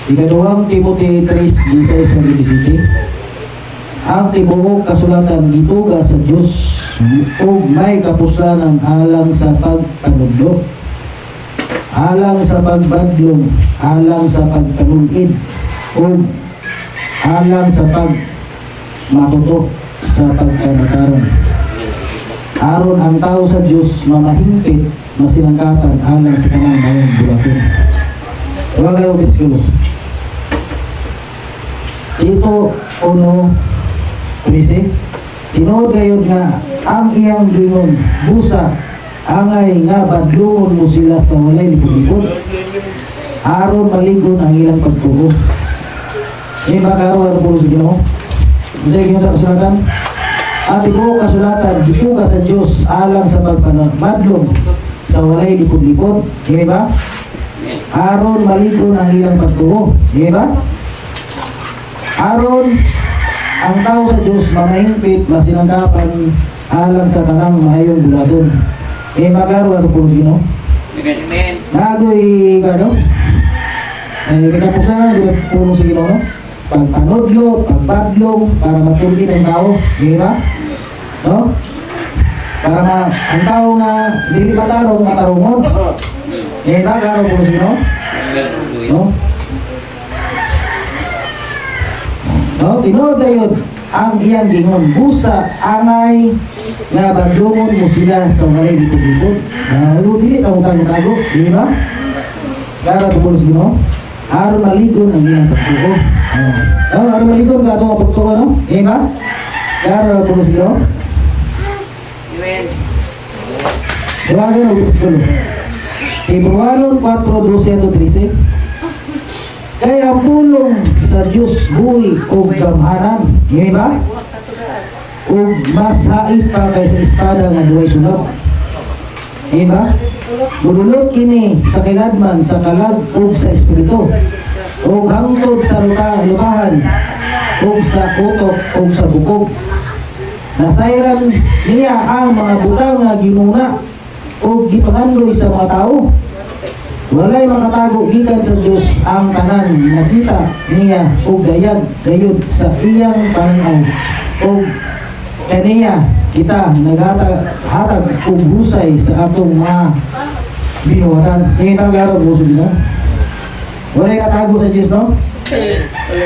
Ikaduhang Timothy 3:16-17. Ang tibuok kasulatan gituga sa Dios ug may kapuslanan alang sa pagpanudlo, alang sa pagbadlong, alang sa pagpanulid, ug alang sa pagmatuto sa pagkamataran. Aron ang tao sa Dios mamahingpit, masinangkatan alang sa kanang mayong bulaton. Huwag kayo biskulo. Ito, uno, 13. Tinood kayo nga ang iyang gingon, busa, angay nga badlungon mo sila sa walay lipod-lipod. Aron maligon ang ilang pagtuo. May magkaroon po sa Ginoo. Hindi kayo sa kasulatan. At ito kasulatan, dito ka sa Diyos alang sa pagpanagmadlong sa walay lipod-lipod. Hindi ba? Aron maligon ang ilang pagtuo. Hindi ba? Aron ang tao sa Diyos mamahingpit, masinangkapan alang sa kanang mahayong buladon. Magkaroon po sa Ginoo. Amen. Nagoy gano? Kinapusan na puno sa Ginoo, no? Pagpanodlo, pagbadlong, para matulid ang tao, di ba? No? Para ang tao na hindi matarong, matarungon. Di ba? Gano po sa Ginoo? No? No? Tinood kayo ang iyang gingon, busa, angay, nga badlungon mo sila sa walay lipod-lipod. Dili ka mong tago, di ba? Gano po sa Ginoo? Aron maligon ang iyang pagtuo. Aron maligon ka itong pagtuo, no? Eh ba? Garo po sa Ginoo? Amen. Iwagan ang gusto. Hebrewanon 4:12-13. Kaya ang pulong sa Diyos buhi o gamhanan. Ngayon ba? O mas hait pa kaysa espada nga duway sulab. Ngayon ba? Budulot kini sa kiladman, sa kalag o sa espiritu. O hangtod sa lukahan o sa utok o sa bukog. Nasayran niya ang mga butang nga ginuna o gipangandoy sa mga tao. Walay makatago gikan sa Diyos ang tanan nakita niya o gayag gayud sa iyang pananaw o kaniya kita naghatag o husay sa atong mga binuwatan. Ngayon ang garo mo sila. Walay katago sa Diyos, no?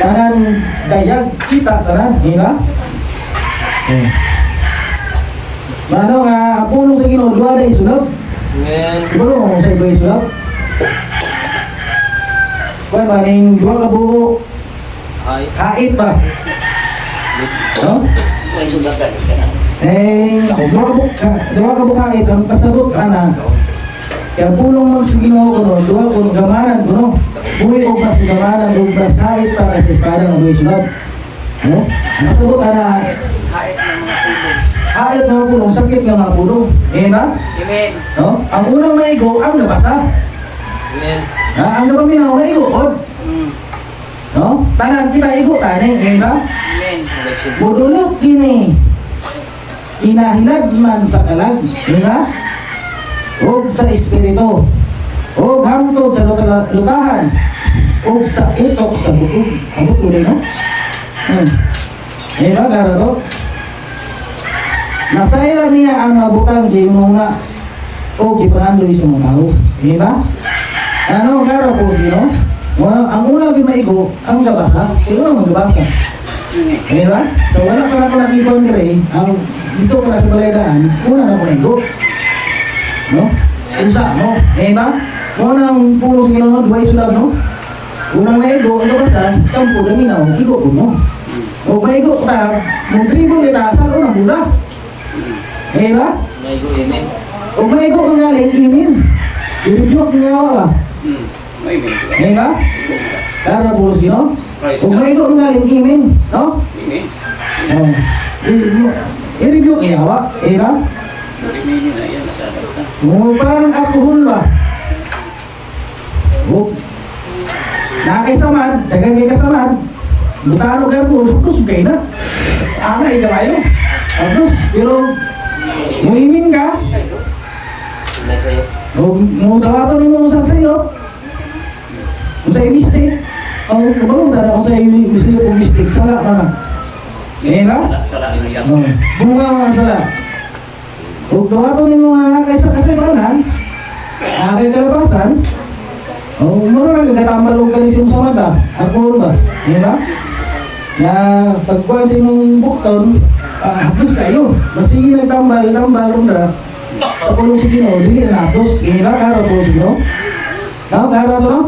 Tanan gayag kita tanan, di ba? Mano nga pulong sa Ginoo duha day sulab. Amen. Siguro mo sa iba'y sulab. Kuwan ba, ning dua ka buo, hait ba? No? May sudagan ka na. Dua ka buo hait, ang pasabot ka na. Kaya pulong mo sa Ginoo ko, no? Dua ko gamanan ko, no? Buwi o mas gamanan, o mas hait pa kasi espada ng buhay sulab. No? Masabot ka na, Hait ng mga pulong. hait na pulong, sakit ng mga pulong. Ba? Amen. No? Ang unang maigo, ang nabasa. Amen. Ang napaminaw na igukod. No? Tanan kita igo taning, ba? Amen. Budulot kini inahilad man sa kalag, ba? O sa espiritu, o hangtod sa lukahan, o sa utok sa bukog. Ang bukog no? Ba? Gara to? Nasayra niya ang mabutang ginuna o gipanandoy sa mga tao. Ba? Ano, gara po sino? Ang unang ginaigo, ang gabasa, ikaw ang gabasa. Ba? So wala pa na ko nakikondre, ang dito para sa balayadaan, una na ko naigo. No? Usa, no? Ba? Unang pulo sa ginoo, duway sulab, no? Unang naigo, ang gabasa, kampo, gaminaw, igo po, no? O maigo ta, mong dribble kita, saan unang bula? Ba? Naigo, amen. O maigo ka nga, imin. Ibigyo niya ba? Amen. Ba? Kara po sa ginoo? Kung maigo nga imin, no? Amen. I-review kaya ba? Ba? Amen na yan sa data. Parang alcohol ba? Nakaisamad, dagang kay kasamad. Butano ka alcohol, tapos kayo na. Angay ka kayo. Tapos, pero muimin ka. Sila sa'yo. Mo dawato ni mo usang sa'yo. Kung sa'yo mistake. Oh, kabalo na ako sa iyo misli o mistik sala na. Eh na? Sala ni Mayang. Oh, bunga mga sala. Ug dawato nimo nga kaysa kasaybanan. Kay kalabasan. Oh, mura lang nagtambal og kanis sa mata. Ako ba? Eh ba? Na pagkuhan sa imong bukton, hapos kayo. Masige nagtambal unda. Sa pulong si Ginoo, dili na hapos. Ina karo po si Ginoo. No, karo to no?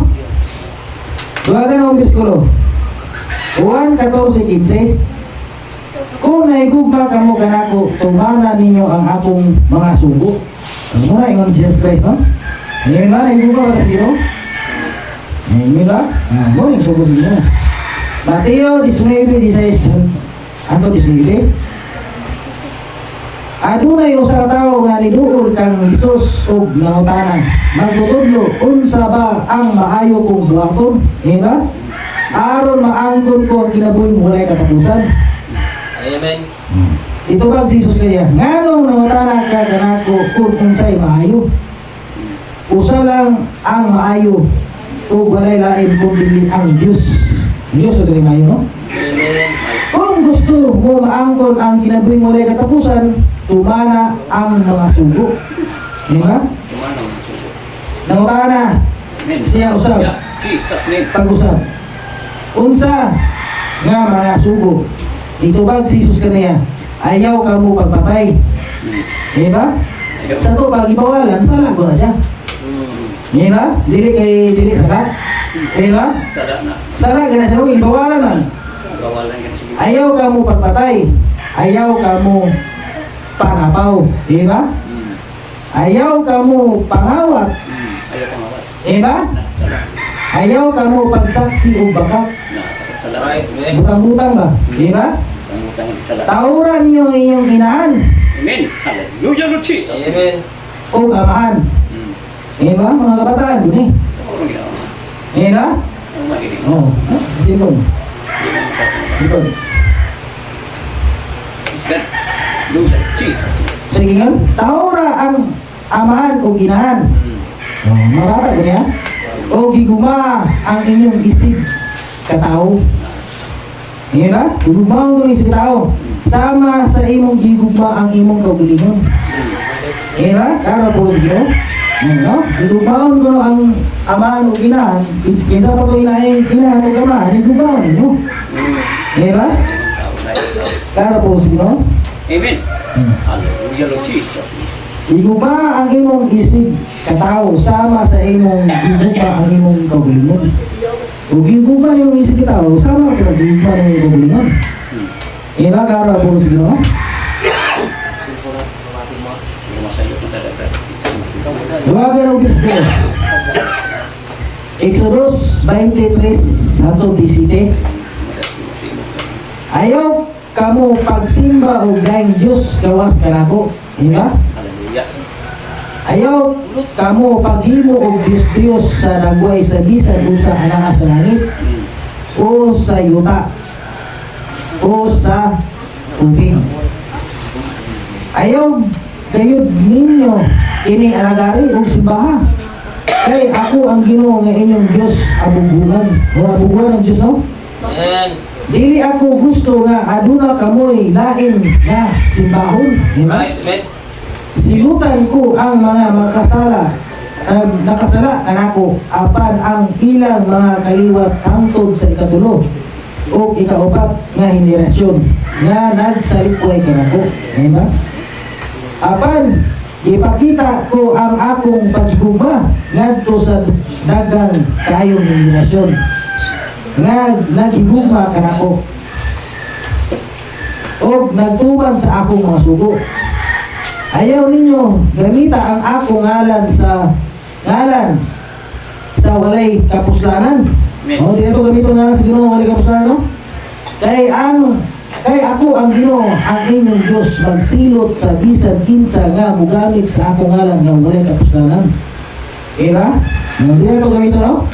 Duwagan ang biskulo. Juan 14:15. Kung naigugma kamo kanako, tumana ninyo ang akong mga sugo. Ano mo na, ingon Jesus Christ, no? Ngayon ba, naigugma ba sa Ginoo? Ngayon ba? Mo, yung sugo sa Ginoo. Mateo 19:16. Ano 19? Adunay usa ka tawo nga niduol kang Hesus ug nangutanan. Magtutudlo unsa ba ang maayo kong buhaton? Diba? Aron maangkon ko ang kinabuhi walay katapusan. Amen. Ito ba si Jesus kaya? Nganong nangutanan ka kanako kung unsay maayo? Usa lang ang maayo ug walay lain kundi ang Dios. Dios o dili maayo, no? Amen. Kung gusto mo maangkon ang kinabuhi walay katapusan, tumana ang mga sugo. Di ba? Tumanong sugo. Nangutana Amen. siya usab. Yeah. Jesus name. Pag-usab. Unsa nga mga sugo. Dito ba si Jesus kaniya? Ayaw ka mo pagpatay. Di ba? Sa to pag ibawalan, sala ko na siya. Di ba? Dili sala. Di ba? Sala na. Sala ka na siya. Ibawalan man. Gawalan yan sige. Ayaw ka mo pagpatay. Ayaw ka mo pangapaw. Di ba? Ayaw ka mo pangawat. Ayaw pang awat. Di ba? Sala. Ayaw ka mo pagsaksi o bakat. Sala. Right, amen. Butang-butang ba? Di ba? Pangutang sala. Tauran niyo inyong inaan Amen. Hallelujah Lord Jesus. Amen. o amahan. Di ba? Mga kabataan, yun eh. Ano ginawa? Di ba? Ang mahilig. Oo. Sipon. Sipon. God. Lord Jesus. Sige nga. Taura ang amahan o inahan. Marata ko niya. O giguma ang inyong isip katao. Di ba? Giguma ang isip katao. Sama sa imong gigugma ang imong kaugalingon. Di ba? Karo po siyo. No? Gigubaon ko ang amahan o inahan. Kinsa pa ko inahan o amahan. Gigubaon ninyo. Di ba? Karo po siyo. Amen. Hallelujah Lord Jesus. Giguba ang imong isig katao sama sa imong giguba ang imong kaugalingon. O giguba yung isig katao sama sa giguba ng imong kaugalingon. Diba karo po siyo? Masayo ko talaga. Duwagan ang Diyos ko. Exodus 23 hangtod 17. Ayaw kamo pagsimba o daing Diyos gawas kanako. Diba? Hallelujah. Ayaw kamo paghimo og Diyos sa nagway sa bisan o sa anangas sa langit o sa yuta o sa tubig. Ayaw gayud ninyo ining alagari o simbaha. Kay ako ang Ginoo nga inyong Dios abubugan. O abubugan ang Dios, no? Amen. Dili ako gusto nga aduna kamoy lain nga simbahon. Diba? Right, amen. Silutan ko ang mga nakasala kanako apan ang ilang mga kaliwat hangtod sa ikatulo o ikaupat nga henerasyon nga nagsalikway kanako. Diba? Apan ipakita ko ang akong pagguma ngadto sa dagang kayong henerasyon nga naghigugma kanako o nagtuban sa akong mga sugo. Ayaw ninyo gamita ang akong ngalan sa walay kapuslanan. O, dito gamito ngalan sa Ginoo walay kapuslanan, no? Kay ako ang Ginoo ang inyong Diyos magsilot sa bisan kinsa nga mugamit sa akong ngalan nga walay kapuslanan. Diba? Dito gamito, no?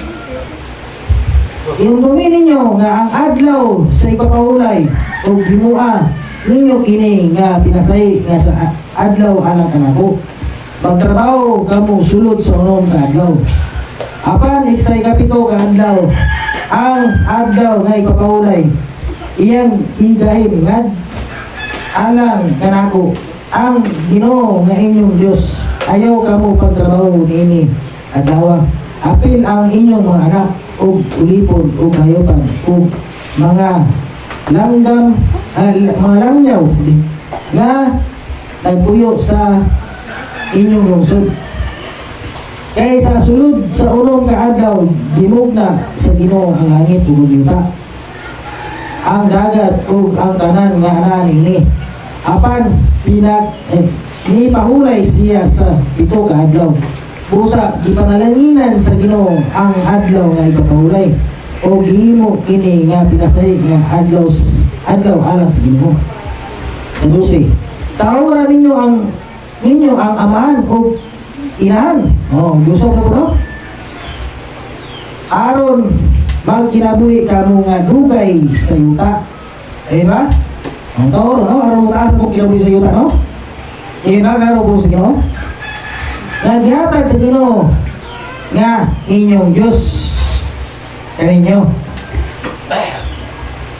Iundumi ninyo nga ang adlaw sa ipapahulay o gimua ninyo kini nga pinasay nga sa adlaw anak kanako. Magtrabaho kamo sulod sa unom ka adlaw. Apan iksay kapito ka adlaw ang adlaw nga ipapahulay iyang igahin nga alang kanako ang Ginoo nga inyong Dios. Ayaw kamo pagtrabaho niini adlaw. Apil ang inyong mga anak ug ulipon ug hayopan ug mga langgam mga langyaw nga nagpuyo sa inyong lungsod. Kaya sa sulod sa unong kaadlaw gimugna sa Ginoo ang langit ug yuta, ang dagat ug ang tanan nga ananing ni. Apan ni pahulay siya sa pito ka adlaw. Busa gipanalanginan sa Ginoo ang adlaw nga ipapahulay o gihimo kini nga pinasay nga adlaw alang sa Ginoo. Sa 12, tawaran ninyo ang amahan o inahan. Gusto ko no? Aron magkinabuhi kamo nga dugay sa yuta. Diba? Ang tawaro, no? Aron mo taas mo kinabuhi sa yuta, no? Diba? Laro po sa Ginoo? Naghatag sa Ginoo nga inyong Diyos kaninyo.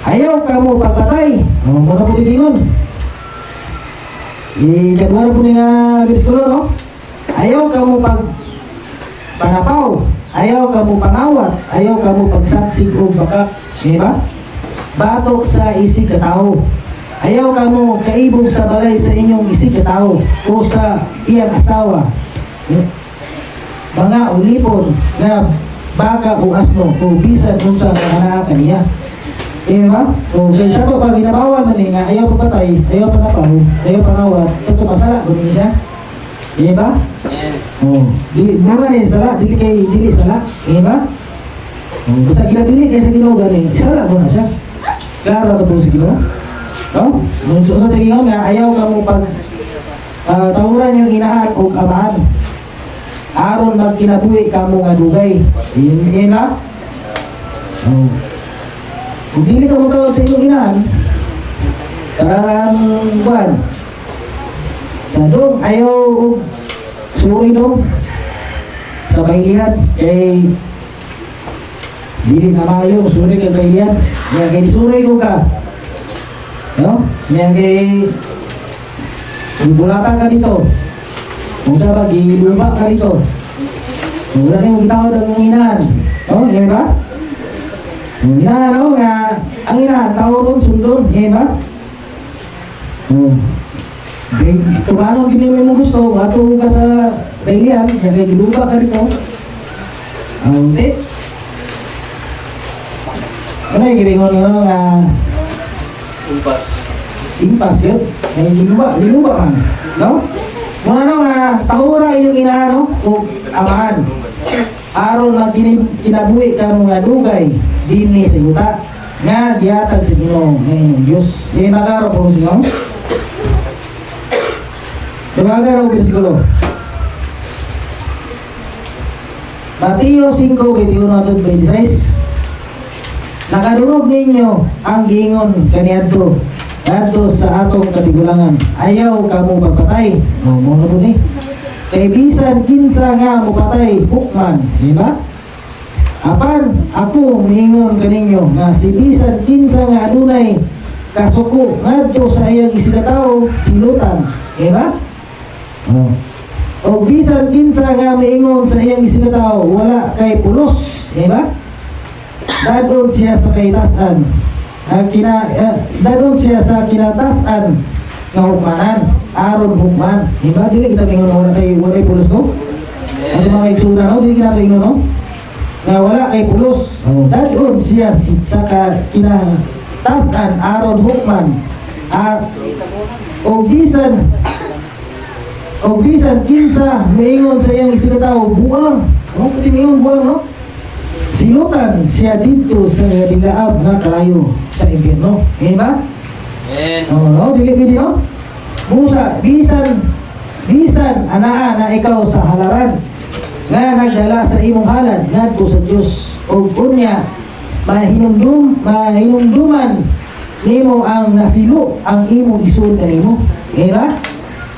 Ayaw kamo pagpatay. Muna po titingon. Ikaduha po nga bersikulo, no? Ayaw kamo panapaw, ayaw kamo pangawat, ayaw kamo pagsaksig o bakak, diba? Batok sa isig katao. Ayaw kamo kaibog sa balay sa inyong isig katao o sa iyang asawa. Mga ulipon na baka o asno o bisan kung sa kanaakan niya. Diba? O kaya siya po pag ginabawan man nga, ayaw papatay, ayaw panapaw, ayaw pangawat, sa ito masala, gumin siya. Diba? Mura ni sala, dili sala, diba? Basta ginadili kaya sa Ginoo gani, sala mo na siya. Klaro na po sa Ginoo. No? Nung susunod na Ginoo nga, ayaw ka mo pag tawuran yung inahan o amahan. Aron magkinabuhi ka mo nga dugay. Diba? Kung dili ka mo tawag sa inyong inahan, karang buwan, dong ayaw suri dong sa baylihan kay dili na maayo suri kay baylihan kaya suri ko ka, no? Kaya bulata ka dito kung saan gilumba ka dito kung wala rin gitawad ang inahan, no? Yan ba? Ang inahan, no? Ang inahan tawag sundon, yan ba? Kung anong gini mo gusto, ato ka sa baylihan, kaya gilupa ka rito. Hindi. Ano yung gilingon mo nga impas yun? Kaya gilupa man. No? Kung ano nga, tahura yung inaano o amahan. Aron na kinabuhi ka mga dugay, dini sa yuta. Nga, dihatag sa Ginoo ngayon, Diyos. Di nakaro po siya. Tumaga ang bersikulo. Mateo 5:21-26. Nakadungog ninyo ang giingon kaniadto adto sa atong katigulangan. Ayaw kamo pagpatay. Mo po ni. Kay bisan kinsa nga mopatay hukman, di ba? Apan ako miingon kaninyo nga si bisan kinsa nga adunay kasuko ngadto sa iyang isinatawo silutan, di ba? O bisan kinsa nga miingon sa iyang isinatawo wala kay pulos, di ba? Dadon siya sa kaitasan. Dadon siya sa kinatasan nga hukmanan, aron hukman. Di ba? Dili kita miingon wala kay pulos, no? Ano mga iksuna, no? Dili kita miingon, no? Nga wala kay pulos. Dadon siya sa kinatasan, aron hukman. O bisan kinsa miingon sa iyang isinatawo buang, no? Pati miingon buang, no? Silutan siya dito sa dilaab nga kalayo sa impyerno. Di ba? No, dili no? Musa, bisan anaa na ikaw sa halaran nga nagdala sa imong halad ngadto sa Dios ug unya mahinumduman nimo ang nasilo ang imong isuon kanimo. Di ba?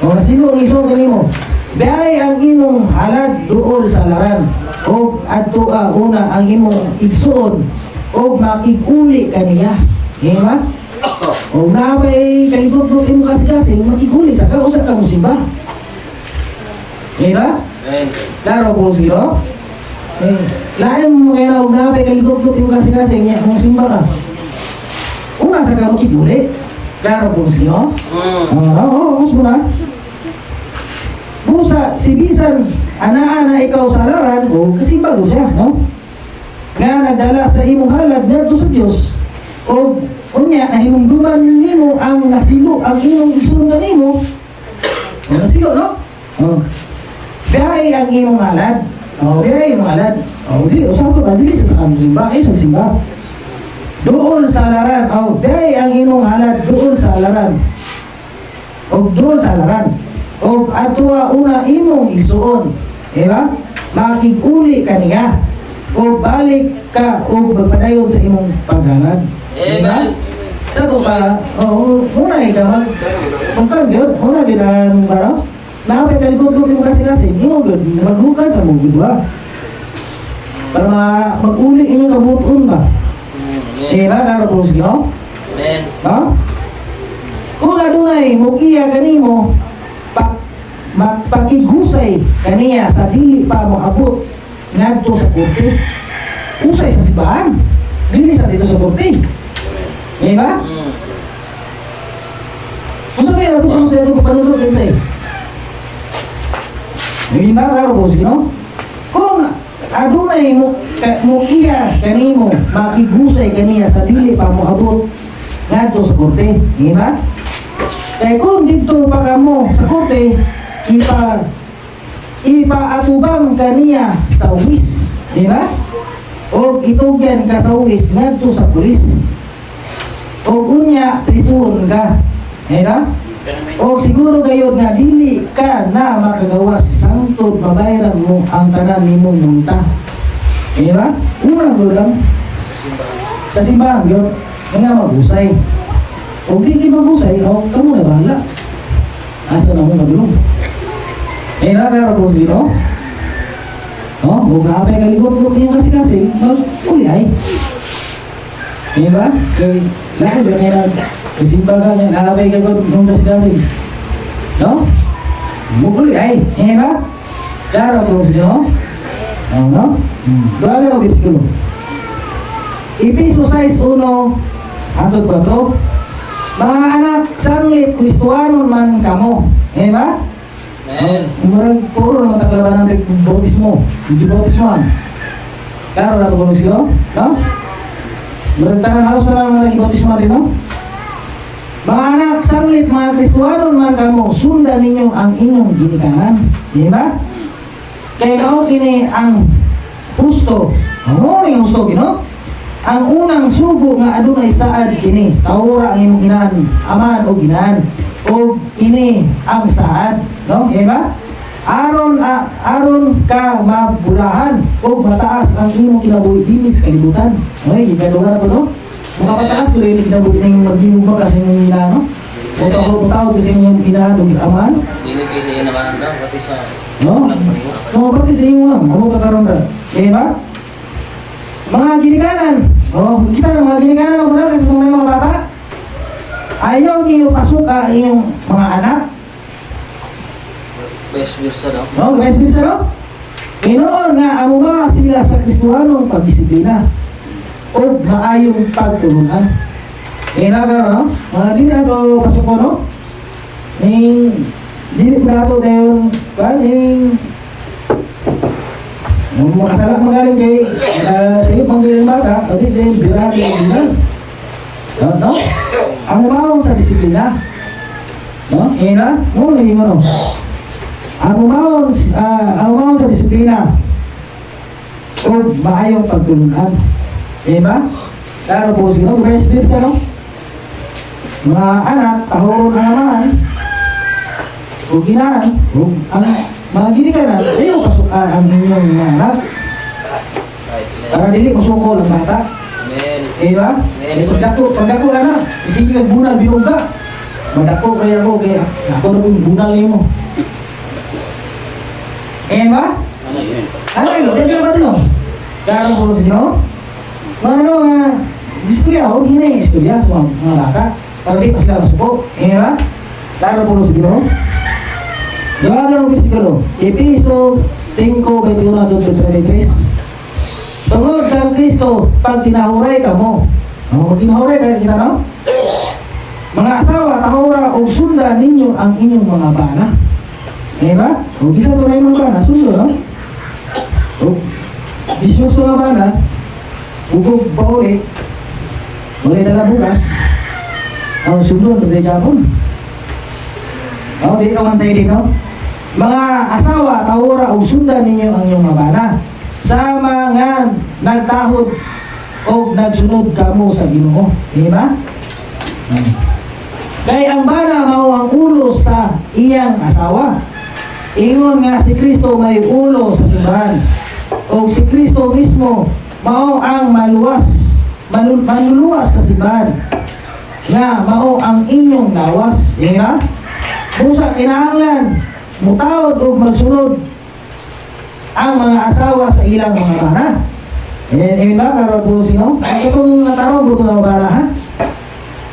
O nasilo ang isuon kanimo. Dahil ang imong halad duol sa laran o adto una ang imong igsuon o makig-uli kaniya. Ngayon ba? O nabay kalibot-bot imo kasi makig-uli sa ka, usa ka musimba. Ngayon ba? Amen. Klaro po sila. Lain mo kaya na nabay kalibot-bot imo kasi niya musimba ka. Una sa ka makig-uli. Klaro po sila. Oo, muna. Busa, si Bisan, ana-ana ikaw sa alaran, o kasi bago siya, no? Nga nagdala sa imong halad ngadto sa Dios, o unya nahinumduman nimo ang nasilo, ang imong isunod nimo, o nasilo, no? O, biyahe ang imong halad, o biyahe imong halad, o di, o sa ito, dili sa kanong simba, sa simba. Doon sa alaran, o biyahe ang imong halad, doon sa alaran, o doon sa alaran. O atua una imong isuon, diba? Makig-uli kaniya o balik ka o magpadayon sa imong paghalad. Amen. Sa to ba? O una ikaw magpagod, una gid ang baro. Napay kalikod-likod mo kasi imo gud maghukan sa mong gudwa. Para mag-uli inyong kabuton ba? Diba? Karo po sige, no? Amen. No? Kung adunay mugiya kanimo magpakigusay kaniya sa dili pa mo abot ngadto sa korte. Usay sa simbahan. Dili sa dito sa korte. Di ba? Kung sabi na ito sa ito panunod dito Di ba? Klaro po sige, no? Kung adunay mukiya kanimo makigusay kaniya sa dili pa mo abot ngadto sa korte. Di ba? Kaya kung dito pa kamo sa korte, ipaatubang kaniya sa uwis, di ba? O itugyan ka sa uwis ngadto sa pulis. O unya prison ka, di ba? O siguro gayud nga dili ka na makagawas sangtod mabayaran mo ang tanan nimong multa. Di ba? Unang gulang Sa simbahan. sa simbahan yun, nga magusay. O di magusay, o kamo na bahala. Asa na mo nagulong. Pero po sino? No? Huwag na kapay kalikot-kot yung kasi mag-ulay. Diba? Lahat yun ay nagsimba ka niya, nakapay kalikot yung kasi no? Mag-ulay. Diba? Klaro po sino? No? Doon ako biskulo. Episo 6:1 hanggang 4. Mga anak, sanglit, Kristuanon man kamo. Diba? Amen. Umarang puro naman taklaban ng bautismo. Hindi bautismoan. Klaro na ito po sila? No? Umarang tanang halos na lang naging bautismoan rin, no? Mga anak, sanglit, mga Kristuanon man kamo, sundan ninyo ang inyong ginikanan. Di ba? Kaya kao kini ang husto. Ano yung husto, no? Ang unang sugo nga adunay saad kini, tawra ang imong inan, aman o ginan. O ini ang saad, no? Diba? Aron ka mabulahan o mataas ang imong kinabuhi dili sa kalibutan. Okay, ikaduha na po, no? Makapataas ko rin kinabuhi ng maging ba kasi yung ina, no? O tawag kasi yung ina o aman. Dili kasi yun naman daw, pati sa No? No, pati sa iyo, ano ka karon ba? Diba? Mga ginikanan. Oh, kita ng mga ginikanan ng mga kasi kung may mga bata. Ayaw niyo pasuka iyong mga anak. best versa daw. No, guys, bisa no? Inoon nga ang mga sila sa Kristuhanong pagdisiplina o maayong pagtulungan. Nagaro, no? Mga di na ito pasuko, no? Di na ito dayon, kung makasalak magaling kay sa iyo panggiling bata, o di dayon birado yung bilang. No? Ang umawang sa disiplina. No? Mo naging ano? Ang umawang sa disiplina o maayong pagtulungan. Diba? Klaro po sino, best bits, ano? Mga anak, tahoron ang amahan, o ginaan, o ang mga ginikanan, ayaw pasukan ang inyong mga anak. Right. Para dili kusukol ang bata. Amen. Diba? Pagdako anak, isipin ang bunal, binuga. Magdako kaya ako, kaya ako na yung bunal niyo mo. Ba? Ano yun? Ano yun? Diyan ba dito? Klaro po sino? Ano nga, istorya ako, hindi na yung istorya sa mga bata. Para di pa sila masuko. Ngayon ba? Lalo po sa Ginoo. Gawa ng versikulo. Episo 5:21-23. Tungod kang Kristo, pag tinahuray ka mo. Tinahuray ka kita, no? Mga asawa, tahura o sundan ninyo ang inyong mga bana. Ngayon ba? O bisa to na yung mga bana, sundo, no? O, bisyoso nga bana, ugog pa ulit, wala dala bukas, ang sundo, hindi kapon. O, di ka man sa dito. Mga asawa, tahura o sundan ninyo ang inyong mga bana. Sa mga nagtahod o nagsunod kamo sa Ginoo. Di ba? Kaya ang bana mao ang ulo sa iyang asawa. Ingon nga si Kristo may ulo sa simbahan. O si Kristo mismo mao ang manluluwas sa simbahan. Nga mao ang inyong lawas. Di ba? Busa kinahanglan mutawad o magsunod ang mga asawa sa ilang mga bana. Eh ba, karoon po sino? Ang itong natarong po ito na bana, ha?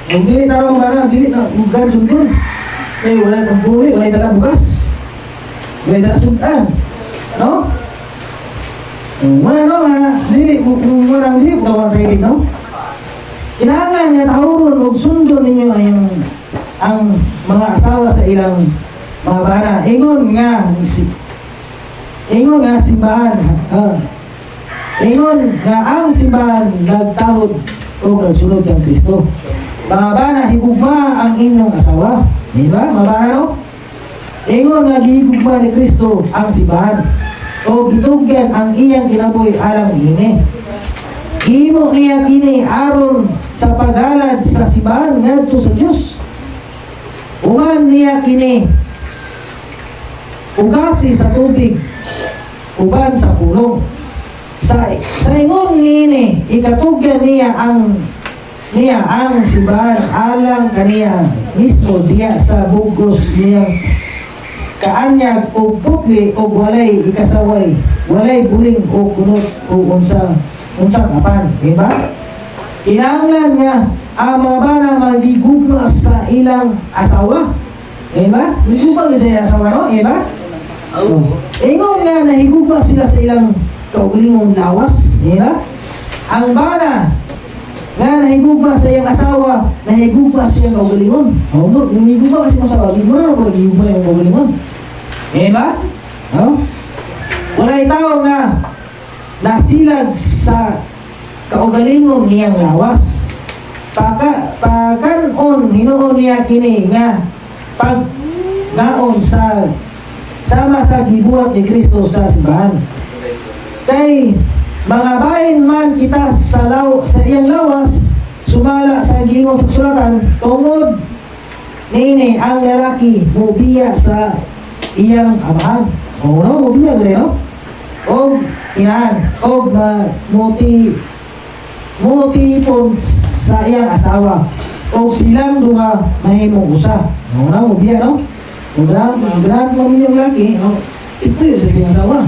Kung dili tarong bana, dili na ugan sundon. Eh, wala ng buli, wala tala bukas. Wala tala sundan. No? Wala no, ha? Dili, wala tawang sa ibig, no? Kinahanglan niya tahurun o sundon ninyo ang mga asawa sa ilang mga bana. Ingon nga simbahan. Ingon nga ang simbahan nagtahod o nagsunod kang Kristo. Mga bana, higugma ang inyong asawa. Di ba? Mga bana, no? Ingon nga gihigugma ni Kristo ang simbahan. O gitugyan ang iyang kinabuhi alang ini. Imo niya kini aron sa paghalad sa simbahan ngadto sa Dios. Uman niya kini ugasi sa tubig uban sa pulong. Sa ingon niini ikatugyan niya ang simbahan alang kaniya mismo diya sa bugos niyang kaanyag o putli o walay ikasaway, walay buling o kunot o unsang kapan, diba? Kinahanglan nga ang mga bana magigugma sa ilang asawa, diba? Higugma sa ilang asawa, no? Diba? Ingon nga nahigugma sila sa ilang kaugalingong lawas, diba? Ang bana nga nahigugma sa iyang asawa, nahigugma sa iyang kaugalingon. Kung nahigugma kasi mo sa asawa, hindi mo na pag nahigugma yung kaugalingon. Diba? No? Wala'y tao nga nasilag sa kaugalingon niyang lawas. Pagkanon, hinuon niya kini nga pagnaon sa sama sa gibuhat ni Kristo sa simbahan. Kay mga bahin man kita sa iyang lawas, sumala sa giingong sa sulatan, tungod nini ang lalaki mubiya sa iyang amahan. O no, mubiya gani, no? O inahan, o mutipon sa iyang asawa. O silang duha mahimong usa. O no, mubiya, no? O grand mo yung laki, no? Ito yun sa iyang asawa.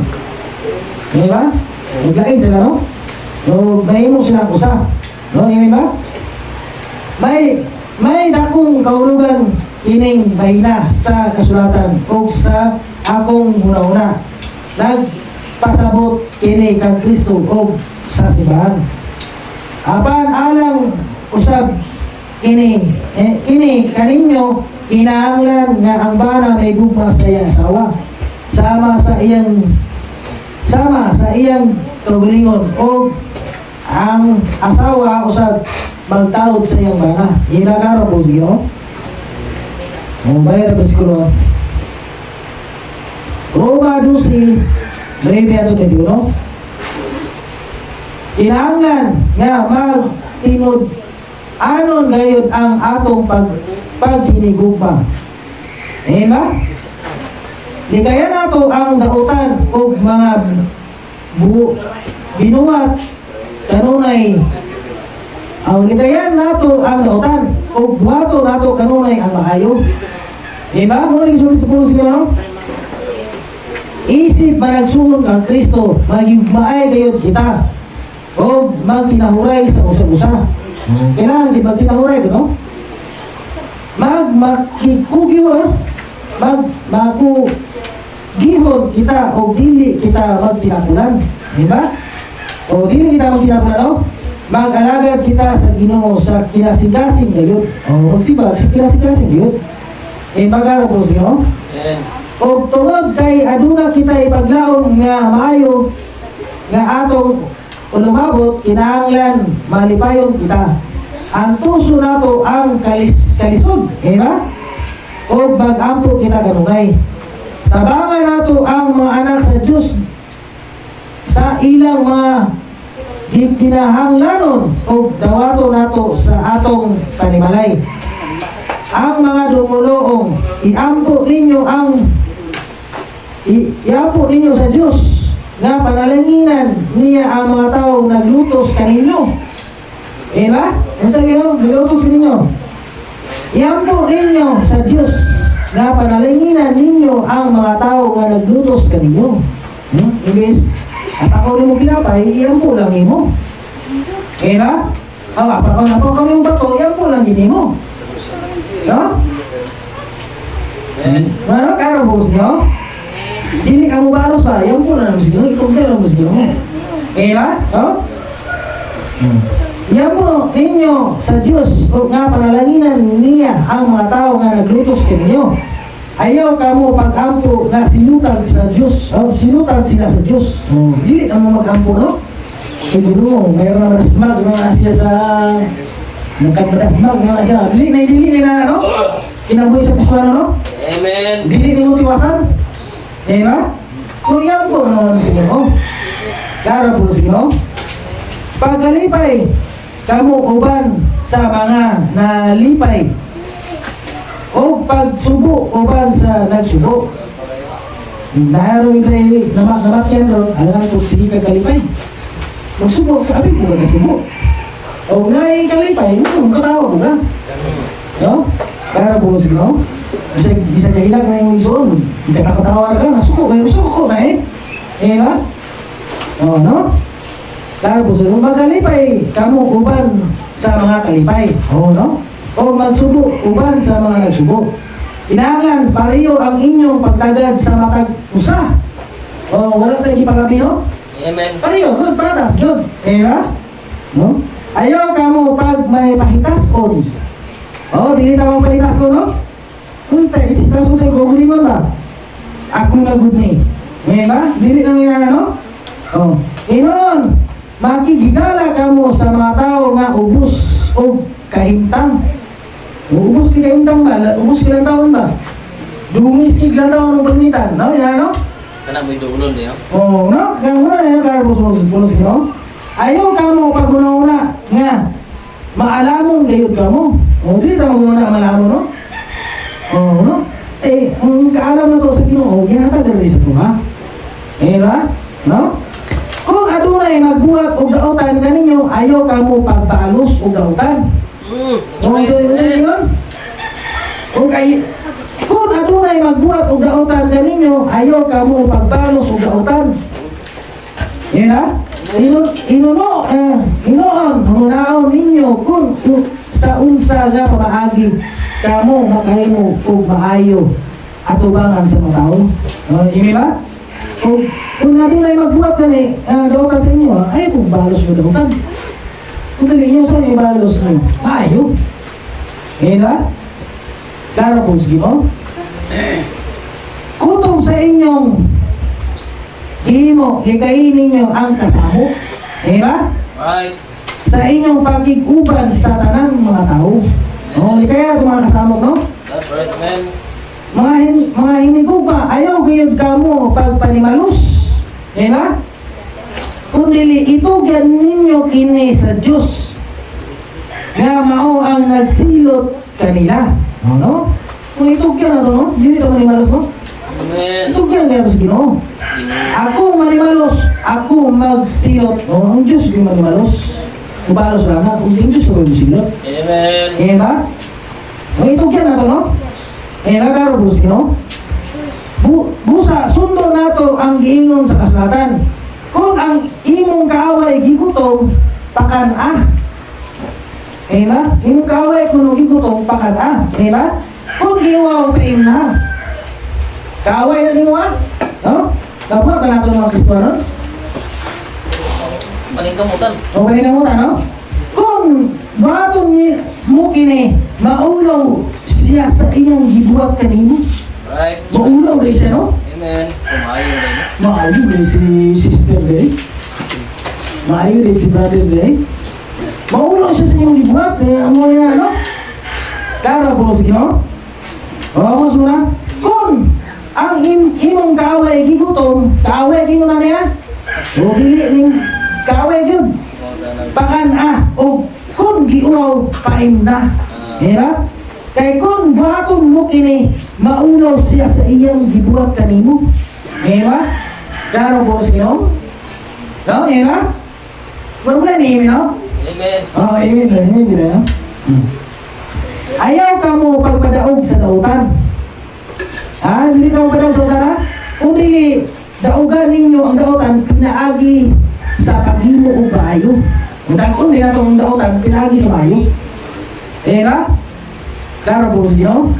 Diba? Maglain sila, no? So, mahimo silang usa. No, yun ba? May dakong kahulugan kining bahina sa kasulatan o sa akong una-una. Nagpasabot kini kang Kristo o sa simbahan. Apan alang usab kini kaninyo kinahanglan nga ang bana may gugma sa iyang asawa sama sa iyang kaugalingon o ang asawa usab magtawod sa iyang bana. Ilagaro po siya. Ang bayad na basikulo. Roma 12:21. Kinahanglan nga magtinod anon gayud ang atong paghinigugma. Diba? Di kaya nato ang dautan o mga binuhat kanunay ang ligayan nato ang dautan o buhato nato kanunay ang maayo. Diba? Muna isulong sa pulo siguro, no? Isip managsuon ang Kristo magigmaay gayud kita o magkinahuray sa usa-usa. Kailangan di magkinahuray ko, no? Magkikugyo, gihon kita o dili kita magtinapulan. Diba? O dili kita magtinapulan, no? Mag-alagad kita sa Ginoo sa kinasigasing ngayon. O magsibag sa kinasigasing ngayon. Magaro po siya, no? Amen. O tungod kay aduna kita ipaglaom nga maayo nga atong lumabot, kinahanglan malipayon kita. Ang puso nato ang kalisod, diba? O mag-ampo kita ganunay. Tabangan nato ang mga anak sa Diyos sa ilang mga kinahanglanon o dawato nato sa atong panimalay. Ang mga dumuloong iampo ninyo sa Diyos nga panalanginan niya ang mga tao naglutos kaninyo. Diba? Ano sabi nyo? Naglutos kaninyo. Iampo ninyo sa Diyos nga panalanginan ninyo ang mga tao nga naglutos kaninyo. Ibig, at ako rin mo kinapay, iampo lang mo. Diba? Apakaw yung bato, iampo lang mo. No? Amen. Ano? Kaya po siya? Dili ka mo balos ba? Yan po na naman siya. I-compare mo siya mo. Kaya? No? Yan po ninyo sa Diyos o nga panalanginan niya ang mga tao nga naglutos kaninyo. Ayaw ka mo pag-ampo na silutan sa Diyos. Silutan sila sa Diyos. Dili ka mo mag-ampo, no? Sabi mo, mayroon na rasmag na siya sa... Nagkagdasmag na siya. Dili na, no? Kinabuhi sa kuswano, no? Amen. Dili ni mo tiwasan. Diba? Kung yan po naman sa inyo. Kara po sa inyo. Pagkalipay, kamu uban sa mga nalipay. O pagsubo, uban sa nagsubo. Naroon kayo, namakyan ro, alam ko, sige ka kalipay. Magsubo, sabi ko ba na subo? O ngay kalipay, katawa mo na. No? Kara po sa inyo. Bisa kahilag na yung isuon. Hindi ka katawar ka, nasuko na eh. Na? O, no? Kara po sa inyo. Magkalipay, kamu uban sa mga kalipay. O, no? O magsubo, uban sa mga nagsubo. Kinahanglan, pareho ang inyong pagtagad sa matag usa. O, wala tayong ipagabi, no? Amen. Pareho, good, patas, good. Na? No? Ayaw ka mo pag may pahitas o dili na mo pahitas ko, no? Untay, itas ko sa'yo, kukulingon ba? Ako na good ni. Ngayon ba? Dili na nga, no? O. Inon, makikigala ka mo sa mga tao nga ubos o kahintang. Ubos ki kahintang ba? Ubos ki lang taon ba? Dungis ki lang taon ng pagnitan, no? Yan, no? Kana mo idulon niyo. Oo, no? Kaya muna na yan, kaya pulos, no? Ayaw ka mo pag una nga maalamon gayud ka mo. O, di ka muna maalamon, no? Oo, no? Ang kaalam na to sa Ginoo, ginatag na rin sa ito, ha? Ba? No? Kung adunay magbuhat o gautan kaninyo, ayaw ka mo pagbalos o gautan. O, so yun? Kung adunay magbuhat o gautan kaninyo, ayaw ka mo pagbalos o gautan. Ha? Hunaon ninyo kung sa unsa nga pamaagi kamo makahimo og maayo atubangan sa mga tao. Imi ba? Kung adunay magbuhat kani dautan sa inyo, ay kung balos mo dautan. Kung dili inyo sa ibalos mo, maayo. Ba? Klaro po sige mo? Kutong sa inyong hikainin ninyo ang kasamo. Diba? Right. Sa inyong pagkikuban sa tanang mga tao. O, kaya mga kasamo, no? That's right, man. Mga hinigugma, ayaw gayod ka mo pagpanimalos. Diba? Kundi itugan ninyo kini sa Diyos nga mao ang nagsilot kanila. No? Kung itugyan na to, no? Hindi ka manimalos, no? Amen. Itugyan kaya sa Ginoo. Ako manimalos, ako magsilot. O, ang Diyos yung manimalos. Kung balos lang na, kung yung Diyos yung magsilot. Amen. Eh ba? O, itugyan na to, no? Nagaro po sa Ginoo. Busa, sundo na to ang giingon sa kasulatan. kung ang imong kaaway gigutom, pakan-a. Okay ba? Imong kaaway kung gigutom, pakan-a. Okay ba? Kung giwaw paim na. Kaaway na din mo ha? No? Dapat ka natin mga Kristiyanon? Paningkamutan. O paninamutan, no? Kung batong mo kini, maulaw siya sa iyong gibuhat kanimo. Right. Maulaw rin siya, no? Amen. Kumayo na yun. Maayo rin si sister rin. Maayo rin si brother rin. Maulaw siya sa iyong gibuhat. Ano yan, no? Kara po sige, no? O, muna. Kung ang imong kaaway gigutom, kaaway gingon na niya. O dili ning kaaway gyud. Pakan-a o kung giulaw paim na. Hira? Kay kung baton mo kini, maulaw siya sa iyang gibuhat kanimo. Hira? Klaro po sige, no? No, hira? Wala ni no? Amen. Oh, amen. Amen. Ayaw ka mo pagpadaog sa dautan. Ha? Hindi ka mo padaog sa dautan, ha? Kung di daugan ninyo ang dautan, pinaagi sa paghimo o bayo. Kung di na itong dautan, pinaagi sa bayo. Eh ba? Klaro po sige, no?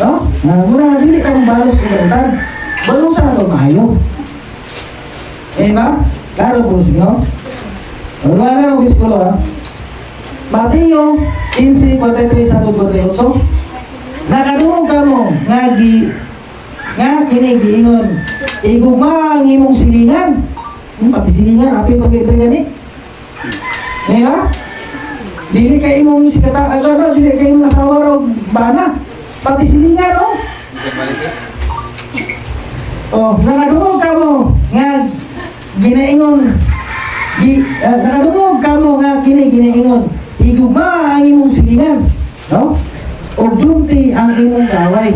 No? Muna, hindi ka mong balos sa dautan. Balusan na itong bayo. Eh ba? Klaro po sige, no? Wala na ang diskulo, ha? Mateo 15:43-48. Nakadungog ka mo nga kinigiingon igugma ang imong silingan. Pati silingan api pag-ibrigan ni. Nga? Dili kay imong sikata agad, dili kay imong asawa raw bana. Pati silingan, no? Isa balitis. Oh, nakadungog ka mo nga ginaingon nakadungog ka mo nga ginaingon igugma ang imong silingan, no? O dunti ang imong kaway,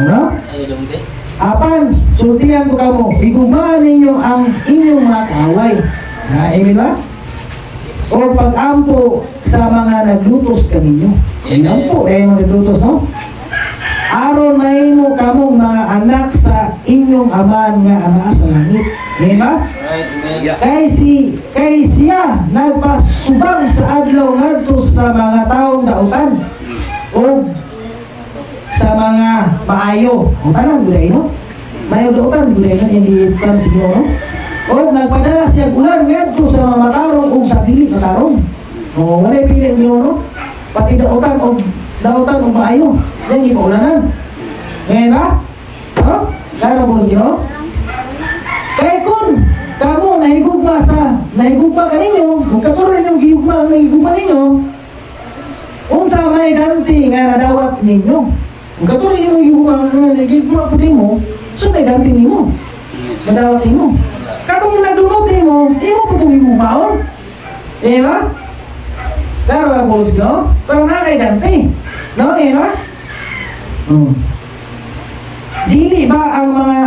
no? Ay, lumbi. Apan, sultihan ko kamo, igugma ninyo ang inyong mga kaway. Amen ba? O pag-ampo sa mga naglutos kaninyo. Amen. Ampo, mga naglutos, no? Aron mahimo kamong mga anak sa inyong aman nga ama sa langit. Amen ba? Right. Amen. Kay siya nagpasubang sa adlaw ngadto sa mga taong dautan o sa mga maayo. O tanan gulay, no? Maayo dautan gulay no yung di-plan siguro, no? O nagpadala siya ulan ngadto sa mga matarong o sa dili matarong. O wala pili no? Pati dautan o maayo. Yan ipaulanan. Ngayon ba? No? Kaya po siguro? Kaya kung kamo nahigugma kaninyo, kung katulad yung gihugma ninyo, unsa may ganti nga nadawat ninyo. Kung katulad yung gihugma po ninyo, so may ganti ninyo. Nadawat ninyo. Katong nagdunog ninyo, imo po itong higugmaon. Eh ba? Pero ang po siguro, pero na kay ganti. No? Eh ba? Dili ba ang mga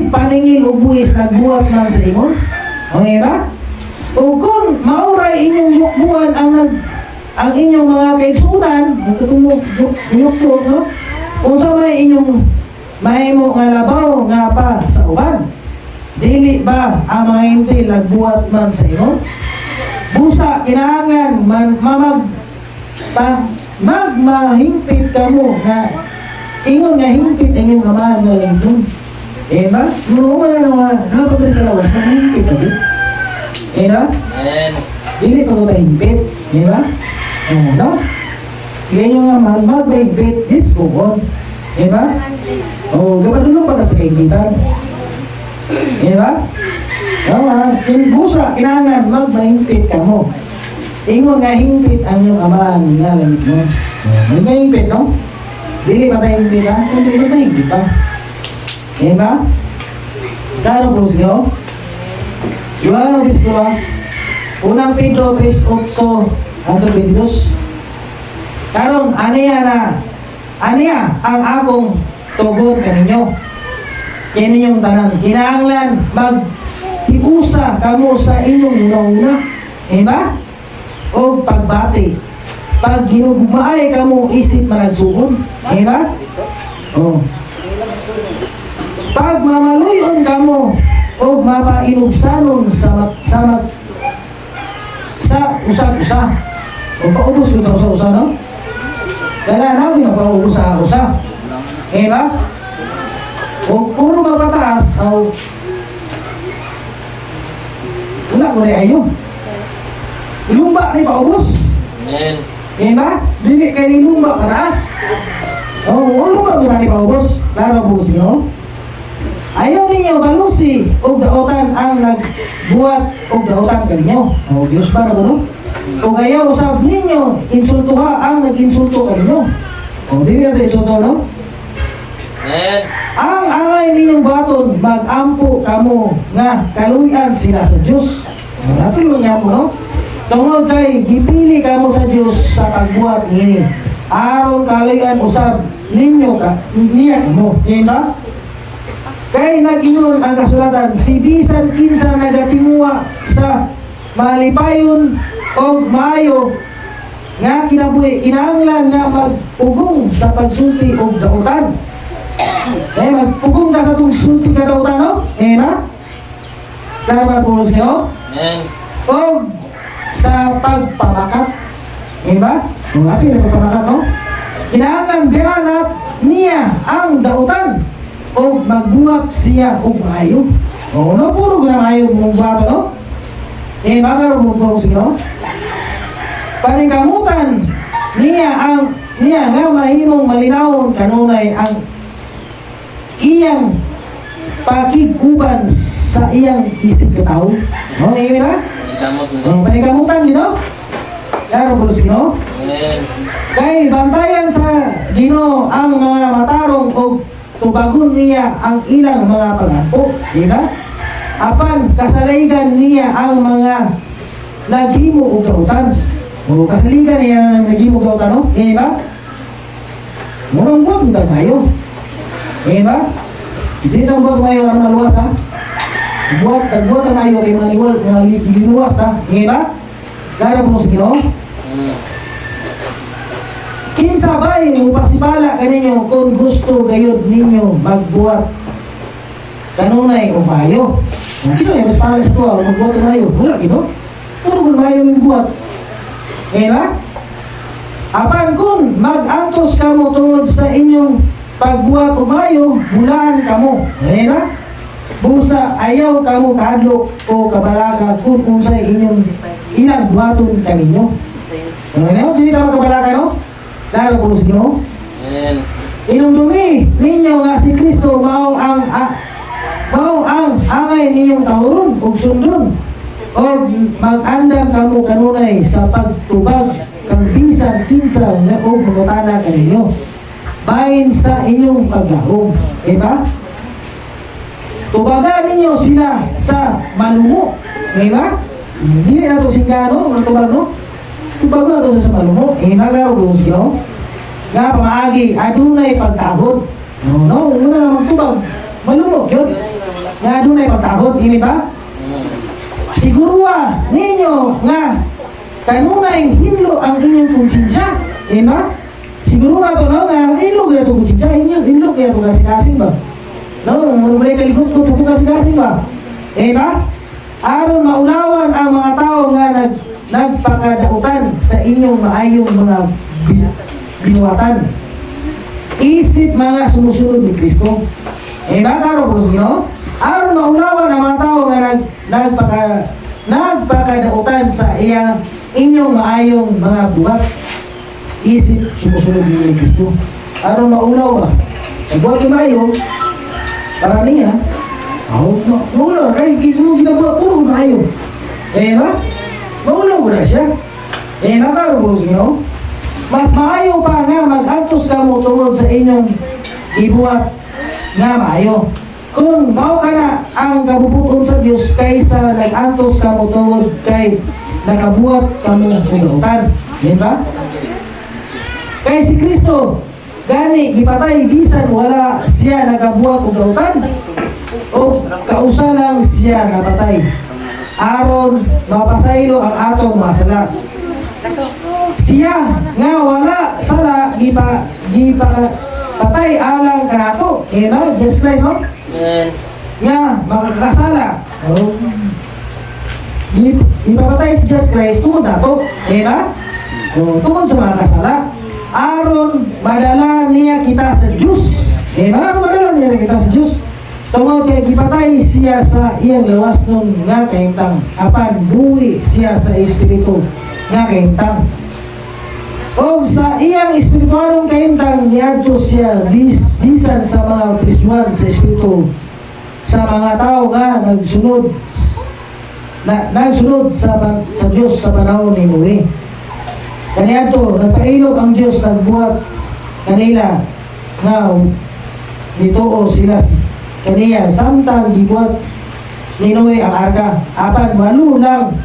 paningil o buwis nagbuhat man sa imon? Okay ba? O kung mauray inyong yukbuhan ang inyong mga kaigsunan, nagtutulog yukbuk, no? Kung sa may inyong mahimo nga labaw nga pa sa uban, dili ba ang mga hintil nagbuhat man sa imon? Busa, kinahanglan magmahingpit ka mo nga ingon nga hingpit ang iyong amahan nga lingkod. Eh ba? Muro na naman, nakapagod sa lawas, magmahingpit ka din. Eh ba? Amen. Dili pa ito hingpit. Eh ba? Oo, no? Kaya nyo nga magmahingpit, it's go on. Eh ba? Oo, gapadulong pa sa kaingitan. Eh ba? Oo ha, busa, kinangan, magmahingpit ka mo. Ingon nga hingpit ang iyong amahan nga lingkod. Magmahingpit, no? Dili ba tayong hindi ba? Hindi ba tayong hindi ba? Eh ba? Klaro po siya. Diba ang bis ko ba? Unang Pedro 3:8 ang 22. Karong aniya ang akong tugod kaninyo. Kininyong tanan. Kinahanglan mag-iusa kamo sa inyong una. Eh ba? O pagbati. Pag ginugmaay ka mo, isip managsuon. Eh ba? Oh. Pag mamaluyon ka mo, o mapainubsanon sa usag-usa. O paubos ko sa usa-usa, no? Dala na, pinapaubos sa usa. Eh ba? O puro mapataas, o wala ko rin ayo. Lumba ni paubos. Amen. Eh ba? Dili kayo ni lumba pataas. O, lumba ko na ni paubos. Klaro po siyo. Ayaw ninyo balusi o daotan ang nagbuhat o daotan kaninyo. O, Diyos ba na ko, no? Kung ayaw usab ninyo, insultuha ang nag-insulto kaninyo. O, di ka insulto, no? Amen. Ang angay ninyong baton, mag-ampo kamo nga kaluyan sila sa Diyos. Natulong niya po, no? Tungod kay gipili kamo sa Diyos sa pagbuhat ini. Aron kaluyan usab ninyo ka, niya mo. Diba? Kay nag-ingon ang kasulatan, si bisan kinsa nagatimuwa sa malipayon o maayo nga kinabuhi, kinahanglan nga mag-ugong sa pagsulti o dautan. Eh, magpugong ka sa itong sulti ka daw no? Eh na? Klaro ba po siya? Amen. O sa pagpamakat. Eh ba? Kung atin na pagpamakat, no? Kinahanglan dihanap niya ang dautan o magbuhat siya o maayo. O no? Puro na maayo mong bato, no? Eh ba? Klaro po siya, no? Paningkamutan niya nga mahimong malinawon kanunay ang iyang pakiguban sa iyang isip katao. No, ngayon na? Isamot mo. Panikamutan din, no? Klaro po si Ginoo. Amen. Kay bantayan sa Ginoo ang mga matarong o tubagon niya ang ilang mga pag-ampo. Di ba? Apan kasaligan niya ang mga naghimo o kautan. O kasaligan niya ang naghimo o kautan, no? Di ba? Murang buwan kita tayo. Eh ba? Hindi na buat tayo ang maluwas, ha? Buat na tayo kay mga liluwas, ha? Eh ba? Gara po sa Ginoo. Kinsa ba'y upasipala kaninyo kung gusto gayod ninyo magbuhat kanunay o mayo? Kinsa may upasipala sa tuwa o magbuhat o mayo? Wala, Ginoo. Puro kung mayo yung buhat. Eh ba? Apan kung mag-antos ka mo tungod sa inyong pagbuhat o mayo, bulaan kamo. Ngayon na? Busa, ayaw kamo kahadlok o kabalaka kung unsay inyong ilang buhaton kaninyo. Ngayon na? Dili ka kabalaka, no? Lalo po sa Ginoo. Amen. Inumdumi ninyo nga si Kristo mao ang angay ninyong tahuron o sundron o mag-andam kamo kanunay sa pagtubag kang bisan kinsa na o pagkutana kaninyo. Bahin sa inyong paglahong. Diba? Tubagan ninyo sila sa malumo. Diba? Hindi na ito singkano, matubag, no? Tubagan ito sa malumo. Nagaro doon siya, no? Nga pamaagi, adunay pagtahod. No? Muna na magtubag. Malumo, yun. Nga adunay pagtahod. Hindi ba? Siguruwa ninyo nga kanunay hinlo ang inyong konsensya. Diba? Siguro na ito, no? Ilog na ito kung siya, ilog na ito kasi-kasing ba? No? Mulai kalikot ko ito kasi-kasing ba? Eh ba? Aron maunawan ang mga tao nga nagpakadautan sa inyong maayong mga binuwatan. Isip mga sumusunod ni Kristo. Eh ba? Karo po siya, aron maunawan ang mga tao nga nagpakadautan sa inyong maayong mga buhat. Isip sumusunod ni Kristo. Aron maulaw ba? Nagbuhat yung mayo, para niya, maulaw, kaya ginabuhat, puro mayo. Eh ba? Maulaw ko na siya. Eh nakaro po siya, mas maayo pa nga mag-antos ka mo tungod sa inyong ibuhat nga maayo. Kung mao ka na ang kabubuton sa Diyos kaysa nag-antos ka mo tungod kay nakabuhat ka mo unutan. Di ba? Kay si Kristo, gani, gipatay, bisan wala siya nagabuhat o gautan. O kausa lang siya napatay. Aron, mapasaylo ang atong masala. Siya nga wala sala, patay alang kanato. Eh na, Jesus Christ, no? Amen. nga makakasala. Ipapatay si Jesus Christ tungod na to. Diba? Tungod sa mga kasala. Aron madala niya kita sa Diyos. Diba? Aron madala niya kita sa Diyos. Tungod kay ipatay siya sa iyang lawas nun nga kahintang. Apan buwi siya sa Espiritu nga kahintang. O sa iyang espiritualong kahintang niadto siya bisan sa mga Kristiyan sa Espiritu sa mga tao nga nagsunod sa Diyos sa panahon ni Noe. Kaniadto nagpailog ang Diyos nagbuhat kanila nga nituo sila kaniya samtang gibuhat ni Noe ang arka. Apan walo lang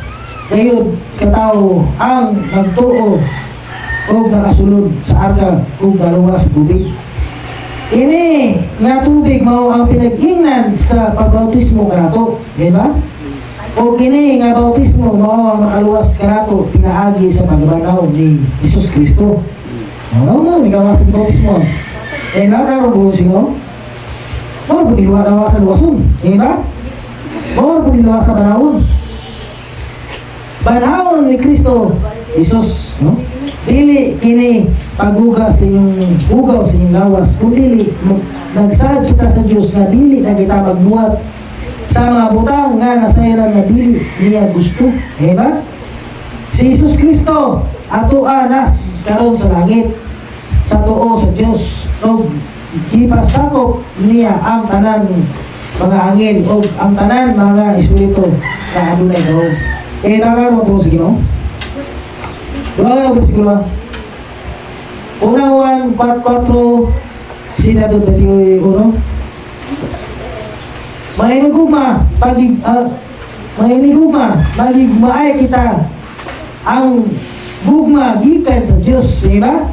gayud katao ang nagtuo o nakasulod sa arka kung galuwas sa tubig. Ini nga tubig mao ang pinag-ingnan sa pagbautismo kanato, di ba? O kini nga bautismo mao ang makaluwas kanato pinaagi sa pagbanaw ni Jesus Kristo. Ano ni gawas sa bautismo? Nagaro po sino? Mao po nilawas sa luwason, di ba? Mao po nilawas sa banawon. Banawon ni Kristo Jesus, no? Dili kini paghugas sa inyong ugaw sa inyong lawas, kundi nagsad kita sa Diyos na dili na kita magbuhat sa mga butang nga nasayran na dili niya gusto. Diba? Si Jesus Kristo ato anas karon sa langit sa tuo sa Diyos o gipasakop niya ang tanan mga angel o ang tanan mga espiritu na adunay daw. Nagaro po sa Ginoo. Doon ang bersikulo. Unang 1:4 sina do 21. Mahinugma maay kita ang gugma gikan sa Dios, di ba?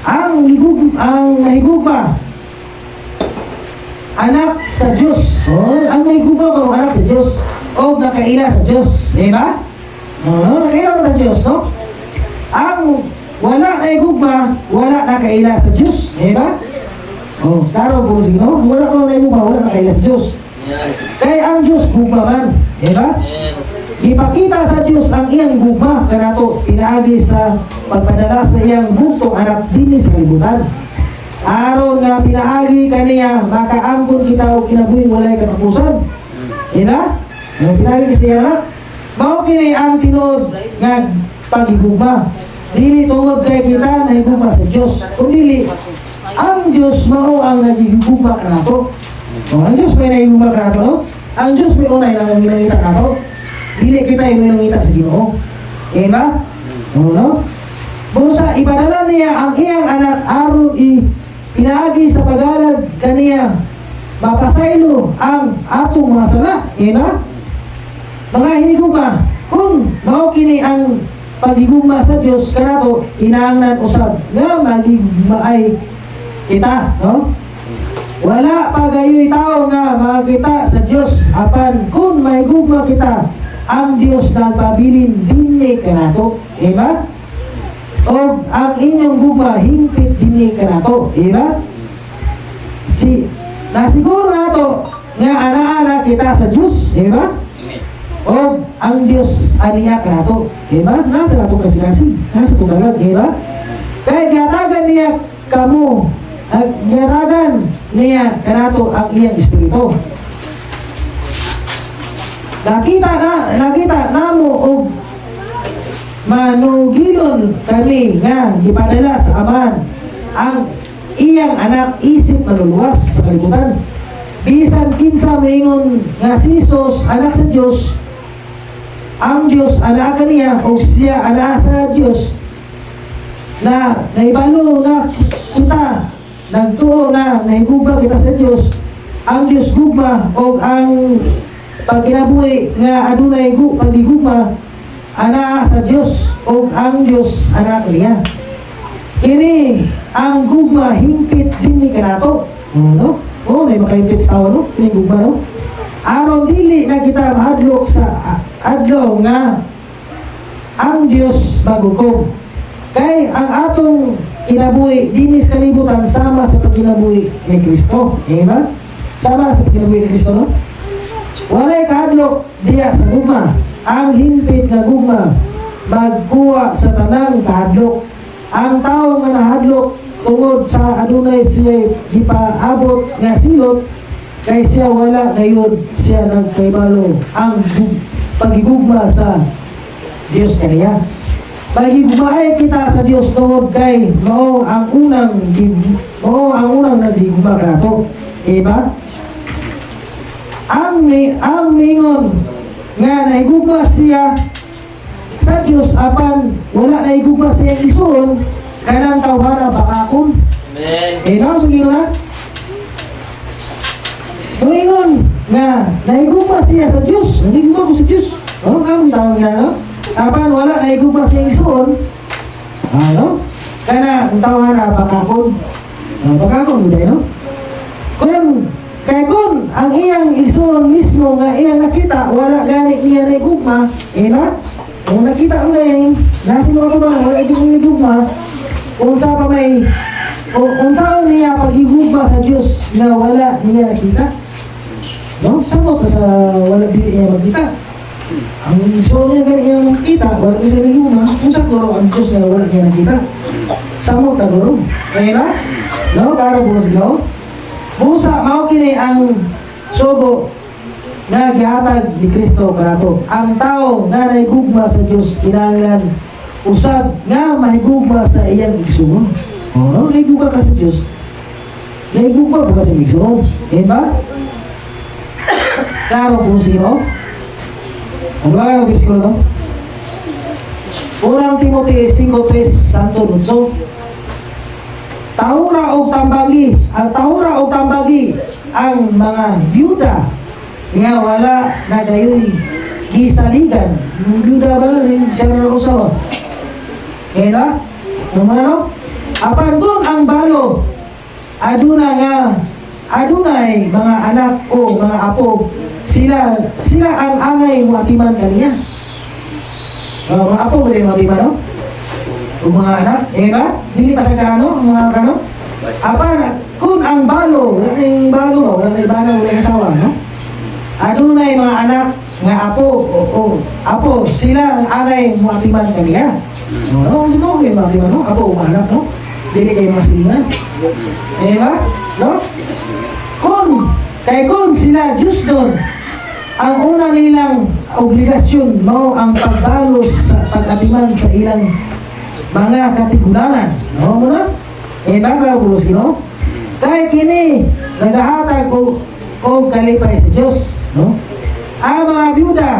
Ang higugma anak sa Dios. Ang higugma ko anak sa Dios o nakaila sa Dios, di ba? Nakaila sa Dios, no? Ang wala na igugma, wala na kaila sa Diyos. Diba? Taro po sino? Wala na igugma, wala na kaila sa Diyos. Kaya ang Diyos gugma man. Diba? Ipakita sa Diyos ang iyang gugma kanato pinaagi sa pagpadala sa iyang bugtong anak din sa kalibutan. Araw na pinaagi kaniya, makaangkon kita o kinabuhi walay katapusan. Diba? Pinaagi sa iyang anak. Mao kini ang tinuod nga pagigugma. Dili tungod kay kita na higugma sa Diyos. Kung dili, ang Diyos mao ang nagigugma ka nato. Ang Diyos may nagigugma ka nato, no? Ang Diyos may unay lang ang minangita ka nato. Dili kita yung minangita sa Ginoo. Diba? No? Busa, ipadala niya ang iyang anak aron pinaagi sa pag-alad kaniya mapasaylo ang atong mga sala. Diba? Mga hinigugma, kung mao kini ang pagigugma sa Dios kanato kinahanglan usab nga magigmaay kita, no? Wala pa gayoy tao nga makita sa Dios apan kung may gugma kita ang Dios nagpabilin dinhi kanato, di ba? O ang inyong gugma hingpit dinhi kanato, di ba? Nasiguro nato nga ana-ana kita sa Dios, di ba? O ang Diyos aniya kanato, diba? Nasa nato kasi nasa tugalag, diba? Kaya giyatagan niya kamo, giyatagan niya kanato ang iyang espiritu. Nakita namo og manugilon kami nga gipadala sa aman ang iyang anak isip maluluwas sa kalibutan. Bisan kinsa moingon nga si Jesus anak sa Dios, ang Diyos anak niya o siya anak sa Diyos na naibalo na kita nagtuo na nahigugma kita sa Diyos. Ang Diyos gugma o ang pagkinabuhi nga adunay pagigugma anak sa Diyos o ang Diyos anak niya. Kini ang gugma hingpit din ni kanato, no? May makahimpit sa no? Kini gugma, no? Aron dili na kita mahadlok sa adlaw nga ang Dios maghukom. Kay ang atong kinabuhi dinis kalibutan sama sa pagkinabuhi ni Kristo. Diba? Sama sa kinabuhi ni Kristo, no? Walay kahadlok diya sa gugma. Ang himpit nga gugma magkuha sa tanang kahadlok. Ang tao nga nahadlok tungod sa adunay siya gipaabot nga silot, kay siya wala ngayon siya nagkaibalo ang pagigugma sa Diyos kaniya. Pagigugmaay kita sa Diyos tungod kay mao ang unang nagigugma kato. Diba? Ang mingon nga naigugma siya sa Diyos apan wala naigugma siya isuon kanang tawhana bakakon. Amen. Ikaw sige na. Mingon nga naigugma siya sa Diyos. Naigugma ko sa Diyos. Oh, ang tawag nga, no? Apan wala naigugma siya isuon. Ano? Kana ang tawhana bakakon. Bakakon hindi, no? Kung ang iyang isuon mismo nga iyang nakita, wala gani niya na igugma, ba? Kung nakita mo na yun, nasi mo ka ba, wala itong igugma, kung saan saan niya pag-igugma sa Diyos na wala niya nakita, no? Saan mo ka sa wala niya makita? Ang isuon niya gani niya makita, wala niya na igugma, kung saan ko ang Diyos na wala niya nakita? Saan mo ka guro? Ba? No? Karo po sila, Musa, mao kini ang sugo na gihatag ni Kristo kanato. Ang tao nga naigugma sa Dios kinahanglan usab nga mahigugma sa iyang igsoon. Oh, naigugma ka sa Dios. Naigugma ba sa igsoon? Diba? Klaro po sino? Ang mga bisiklo, no? Unang Timothy 5:3 Santo Nunso. Tahura o tambagi, ang mga byuda nga wala na dayoy gisaligan. Yung byuda ba rin siya na usawa? Kaya ano no? Apan doon ang balo, adunay mga anak o mga apo, sila ang angay matiman kaniya. Mga apo rin matiman, no? Kung mga anak, ba? Hindi pa sa kano, mga kano? Apa, kung ang balo, wala na ibalo, wala asawa, no? Adunay mga anak, nga apo, sila ang anay mo atiman kaniya. No, hindi mo kayo matiman, no? Apo, anak, no? Dili kayo masilingan. Ba? No? Kung sila Diyos doon, ang una nilang obligasyon mo ang pagbalos sa pag-atiman sa ilang mga katigulangan. No mo na? Bago ko sino? Kaya kini nagahatag o kalipay sa Diyos. No? Ang mga byuda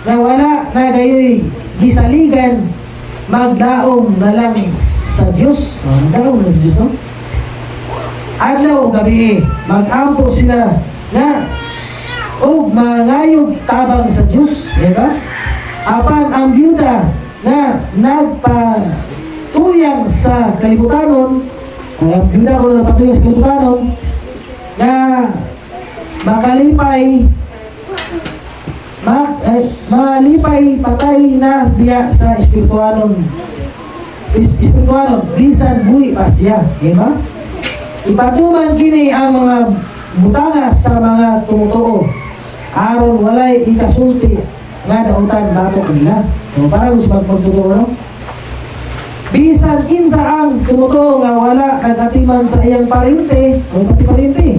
na wala na gayoy gisaligan, magdaom na lang sa Diyos. Magdaom na sa Diyos, no? Adlaw o gabi, mag-ampo sila na o mangayog tabang sa Diyos. Diba? Apan ang byuda na nagpatuyang sa kalibutanon, ang byuda ko na nagpatuyang sa kalibutanon, na malipay patay na diya sa espirituanon, bisan buhi pa siya. Diba? Ipatuman kini ang mga butangas sa mga tumutuo, aron walay ikasulti nga dautan bato kanila. So, para gusto magpagtutoo, no? Bisan kinsa ang tumutuo nga wala nagatiman sa iyang parente, o pati parente,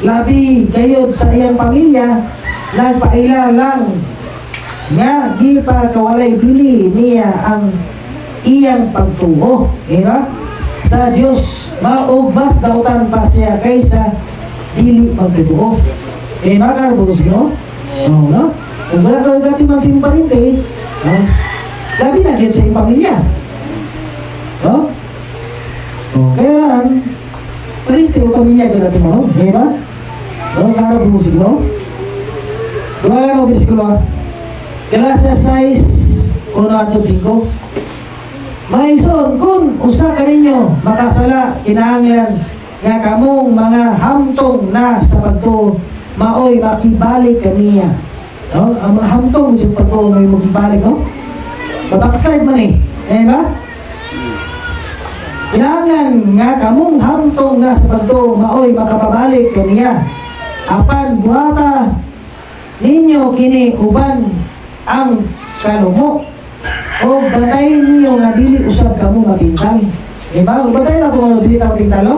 labi gayod sa iyang pamilya, nagpaila lang nga gipakawalay bili niya ang iyang pagtuo. Diba? Sa Diyos, maog mas dautan pa siya kaysa dili magtutuo. Diba? Karabos, no? Oo, no? Kung wala ka nagatiman sa iyong parente, labi na din sa iyong pamilya. No? Kaya, parente o pamilya ka natin mo, diba? No? Karabos, no? Kaya mo, bisikula, Galatians 6, 1-5. Maison, kung usa ka ninyo makasala, kinahanglan nga kamong mga hamtong na sa pagtuo, maoy makibalik kaniya. No? Ang mga hamtong sa pagtuo may makibalik, no? Babackslide man eh. Ba? Kinahanglan nga kamong hamtong na sa pagtuo, maoy makapabalik kaniya. apan buhata ninyo kini uban ang kalumo o batayin ninyo nga dili usab kamo mapintal. Diba? Batayin na kung dili ka mapintal, no?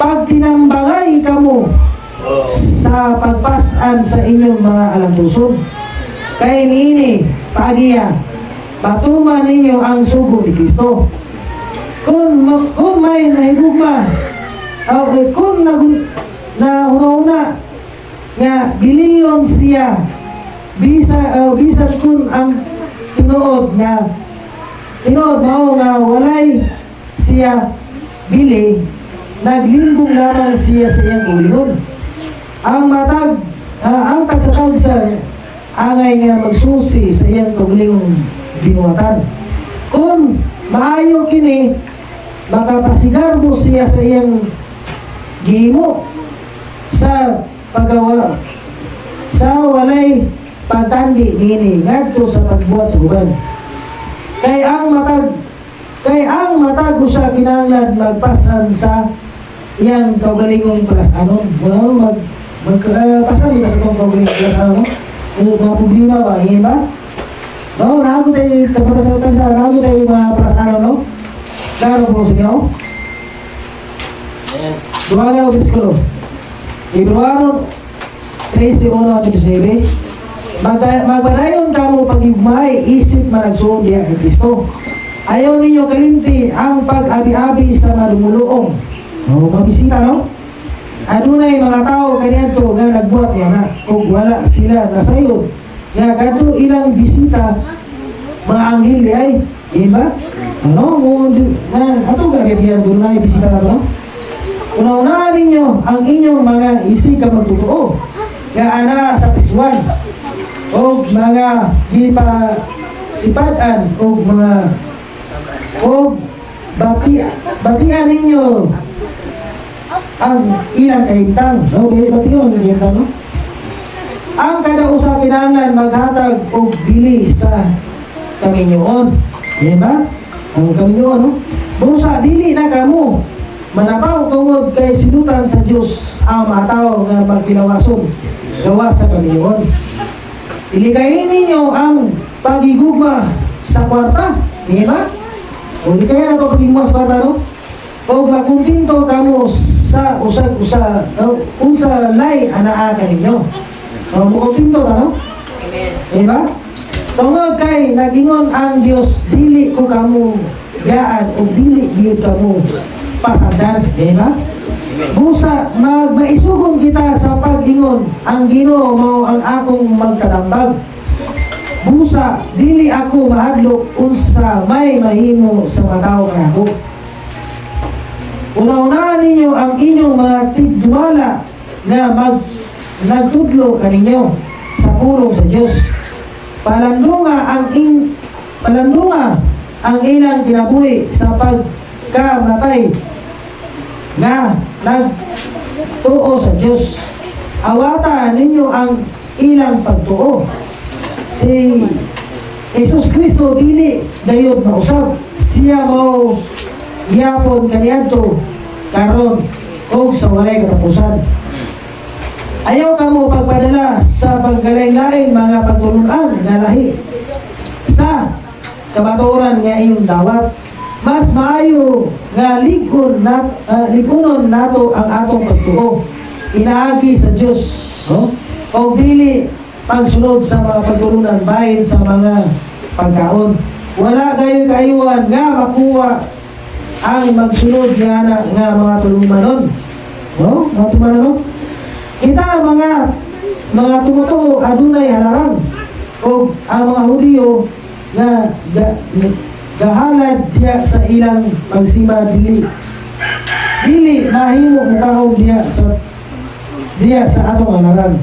Pag tinambangay kamo sa pagpasan sa inyong mga alampuson, kay niini paagiya patuman ninyo ang sugo ni Kristo. Kung may nahigugma kung nahuna nga giliyon siya bisan kung ang tinuod mao nga walay siya bili, naglimbong naman siya sa iyang kuligon. Ang tagsakagsa angay nga magsusi sa iyang kaugalingong binuwatan. Kung maayo kini, makapasigar mo siya sa iyang gihimo sa paggawa sa walay pagtandi nini ngadto sa pagbuhat sa uban. Kay ang matag usa kinahanglan magpasan sa iyang kaugalingong palasanon. Pasan nila sa itong kaugalingong palasanon, no? Mga problema ba? Hingin ba? No, nago tayo kapatasalatan sa nago tayo mga palasanon, no? Klaro po sa inyo? Amen. Dumaga o Piskolo. Februaro 13:19. Magbanayon kamo pag-igmay isip managsuon diya kay Kristo. Ayaw ninyo kalimti ang pag-abi-abi sa madumuluong. O, mabisita, no? Adunay mga tao kaniadto nga nagbuhat niya na kung wala sila nasayod. Nga kadto ilang bisita mga anghel di ay. Diba? Ano? Ato ka kaya dunay bisita na ba? Una-unahan ninyo ang inyong mga isika magtotoo. Nga ana sa piswan. O mga gipasipadan o mga batian ninyo ang ilang kahintang. No? Batian ang kahintang, no? Ang kada usa kinahanglan maghatag og bili sa kaminyoon. Diba? Ang kaminyoon, no? Busa dili na kamo manapaw tungod kay sinutan sa Dios ang mga tao nga magpinawason gawas sa kaminyoon. Ilikayin ninyo ang pagigugma sa kwarta. Diba? O ilikayin na ito pagigugma sa kwarta, no? O makuntinto kamo sa usag-usa unsa lay anaa ninyo. O makuntinto ka, no? Amen. Diba? Tungod kay nagingon ang Dios dili ko kamo gaan o dili gyud kamo pasadan. Diba? Busa maisugon kita sa pag-ingon ang Ginoo mao ang akong magkadambag. Busa dili ako mahadlok unsa may mahimo sa mga tawo kanako. Una-unahan ninyo ang inyong mga tigdumala na nagtudlo kaninyo sa pulong sa Dios. Palandunga ang ilang kinabuhi sa pagkamatay na nagtuo sa Dios. Awata ninyo ang ilang pagtuo. Si Jesus Kristo dili dayod mausab. Siya mao gihapon kaniadto karon og sa walay katapusan. Ayaw kamo pagpadala sa paggalay-lain mga pagtulunan nga lahi sa kamatuoran nga iyong dawat. Mas maayo nga ligunon nato ang atong pagtuo inaagi sa Dios, no? O dili pagsunod sa mga pagtulunan bahin sa mga pagkaon. Wala kayo kaayuan nga makuha ang magsunod nga mga tulumanon, no? Mga tulumanon, no? Kita mga tumutuo adunay halaran o ang mga Hudiyo nga gahalad diya sa ilang pagsima dili mahimo mukahog diya sa atong halaran.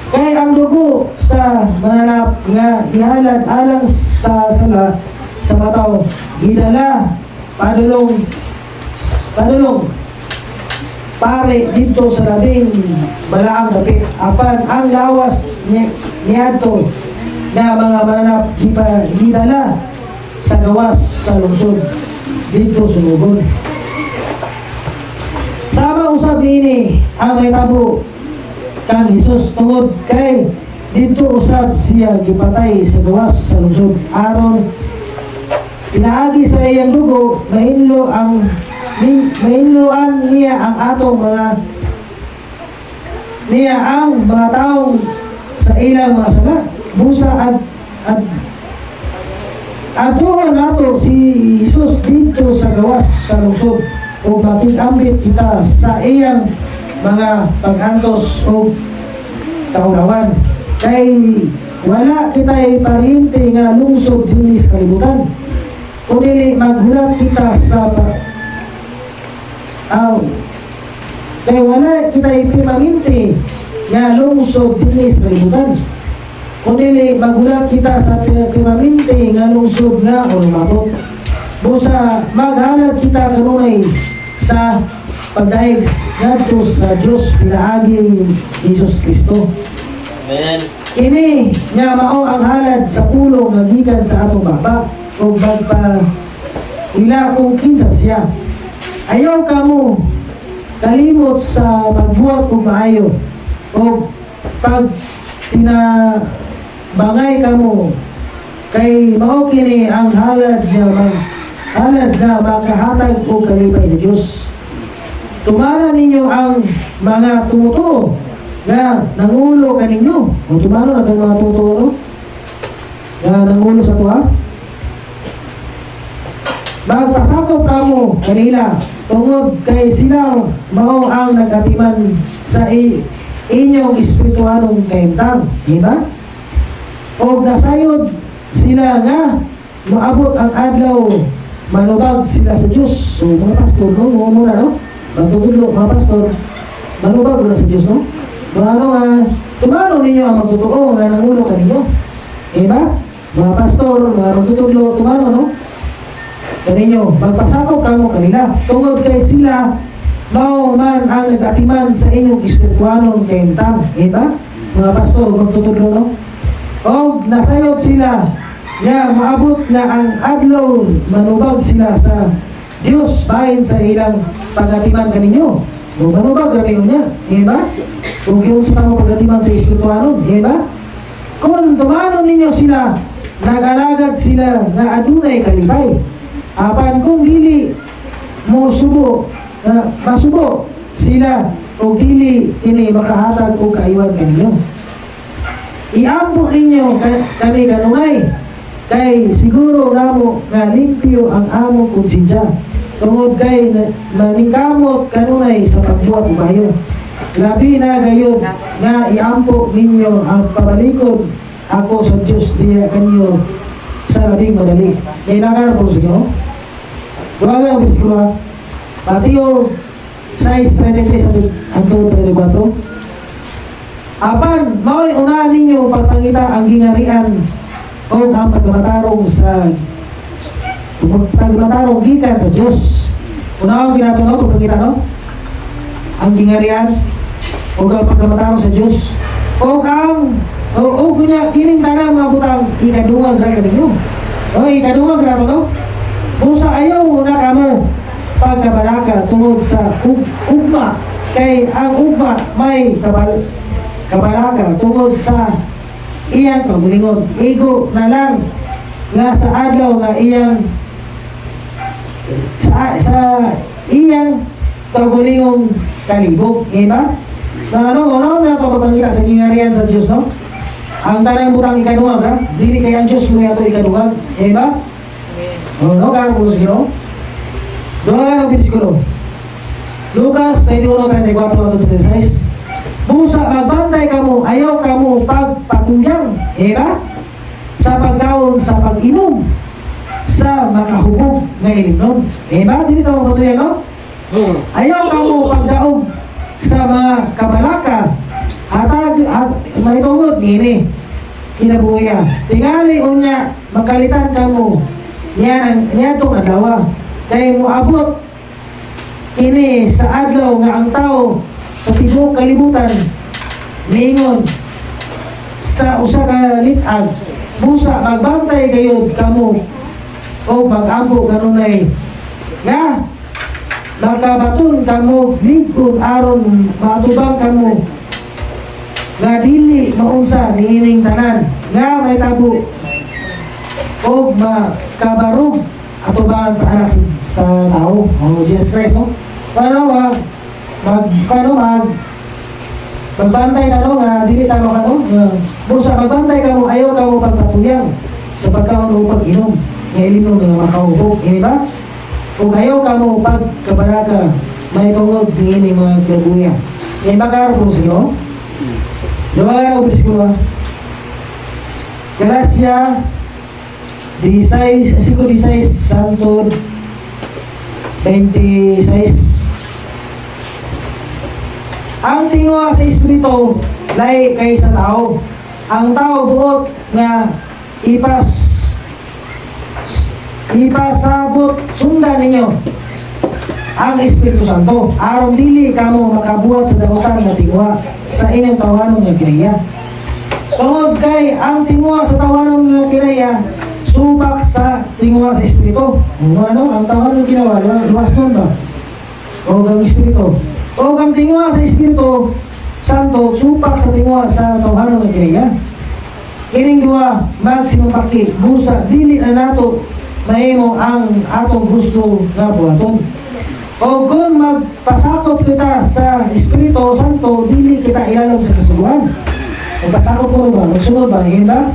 Kay ang dugo sa mananap nga gihalad alang sa sala sa mataw gidala padulong pare dito sa labing balaang dapit. Apan ang lawas niadto na mga mananap gidala sa gawas sa lungsod dito sa lubon. Sama usab ni ini ang mahitabo kang Hesus tungod kay dito usab siya gipatay sa gawas sa lungsod aron pinaagi sa iyang dugo mainloan niya ang atong mga taong sa ilang mga sala busa at atuhan nato si Hesus dito sa gawas sa lungsod o makikambit kita sa iyang mga pag-antos o kaulawan kay wala kita'y pariente nga lungsod din sa kalibutan kundi maghulat kita sa kay wala kita'y pariente nga lungsod din sa kalibutan kundi maghulat kita sa pariente nga lungsod na o lumabot busa maghalad kita kanunay sa pagdaig ngadto sa Dios pinaagi ni Jesus Kristo. Amen. Kini nga mao ang halad sa pulong nga gikan sa atong baba ug magpa ila kung kinsa siya. Ayaw kamo kalimot sa pagbuhat ug maayo ug pag tinabangay kamo kay mao kini ang halad na makahatag o kalipay ni Diyos. Tumana ninyo ang mga tumutuo na nangulo kaninyo. O tumano na itong mga tumutuo no? Na nangulo sa tuwa. Magpasakop kamo kanila tungod kay sila mao ang nagatiman sa inyong espiritualong kaimtang. Diba? O nasayod sila nga maabot ang adlaw manubag sila sa Diyos. So mga pastor, no? Muna, no? Magtutudlo, mga pastor, manubag na sa Diyos, no? Mga tumano ninyo ang magtutoo na nangulo ka ninyo. Diba? Mga pastor, mga magtutudlo, tumano, no? Kaninyo, magpasakaw ka mo kanila. Tungod kay sila, mao man ang nag-atiman sa inyong espiritualong kaimtang. Diba? Mga pastor, magtutudlo, no? O nasayot sila nga maabot na ang adlaw manubag sila sa Dios bahin sa ilang pagatiman kaninyo. O manubag kaninyo niya, diba? Kung yung sa tamang pagatiman sa espiritualon, diba? Kung tumano ninyo sila, nagalagad sila na adunay kalipay. Apan kung dili mo subo, masubo sila o dili kini makahatag o kaiwan kaninyo. Iampo ninyo kami kanunay kay siguro namo nga limpyo ang among konsensya tungod kay maningkamot kanunay sa pagbuhat ubayo. Labi na gayon nga iampo ninyo ang pabalikod ako sa Diyos diya kanyo sa labing madali. Kailangan po sa inyo. Buwagan ang bisikula. Mateo 6:33 hanggang 34. Apan, mao'y unahan ninyo pagpangita ang ginarian o ang pagmatarong gikan sa Diyos. Unang ginagawa ko pagkita no? Ang ginarian o ang pagmatarong sa Diyos. O kunya kining tanang mga butang ikadungan ra ninyo. O ikadungan ra no? Busa ayaw na kamo pagkabaraka tungod sa ugma kay ang ugma may kabaraka tungod sa iyang kagulingon. Igo na lang nga sa adlaw nga iyang sa iyang kagulingong kalibog. Diba? Na ano na ito pagpangita sa gingharian sa Diyos, no? Ang tanang butang ikaduwag, ha? Dili kay ang Diyos mo yato ikaduwag. Diba? No, kaya po sige, no? Doon ang bisikulo. Lucas 21:34-36. Busa magbantay kamo, ayaw kamo pagpatuyang, diba? Sa pagkaon, sa pag-inom, sa makahubog na ilimnon. Diba? Dili ka magpatuyang, no? Ayaw kamo pagdaog sa mga kabalaka at may tungod, gini, kinabuya. Tingali unya, magkalitan kamo, niya itong adlawa. Kaya moabot, kini sa adlaw nga ang tao sa tibok kalibutan niingon sa usa ka litag busa magbantay gayud kamo o mag-ampo kanunay nga makabaton kamo ligon aron matubang kamo nga dili maunsa niining tanan nga may tabo o makabarog atubangan sa anak sa tao. Jesus Christ, no? Magbantay ka, no? Dili talo ka, no? Busa magbantay ka mo, ayaw ka mo pagpapuyang sa pagkaon o pag-inom nga ilim nga makaupo, hindi ba? Kung ayaw ka mo pagkabaraka may tungod niini mga kinabuya. Ngayon magkaro po sa inyo? Diba nga o bersikulo? Galacia 16, Santo 26. Ang tingwa sa Espiritu lay kay sa tao. Ang tao buot nga ipasabot sundan ninyo ang Espiritu Santo. Aron dili kamo makabuhat sa daosan nga tingwa sa inyong tawanon nga kinaya. Tungod kay ang tingwa sa tawanon nga kinaya subak sa tingwa sa Espiritu. Ang tawanon ginawa, luwas nun ba? O ang Espiritu. O ang tingwa sa Espiritu Santo subak sa tingwa sa tawanon nga kinaya. Kining duha magsinupaki busa dili na nato mahimo ang atong gusto nga buhaton. O kung magpasakop kita sa Espiritu Santo, dili kita ilalong sa kasuluhan. Magpasakop ko ba? Magsunod ba? Hindi ba?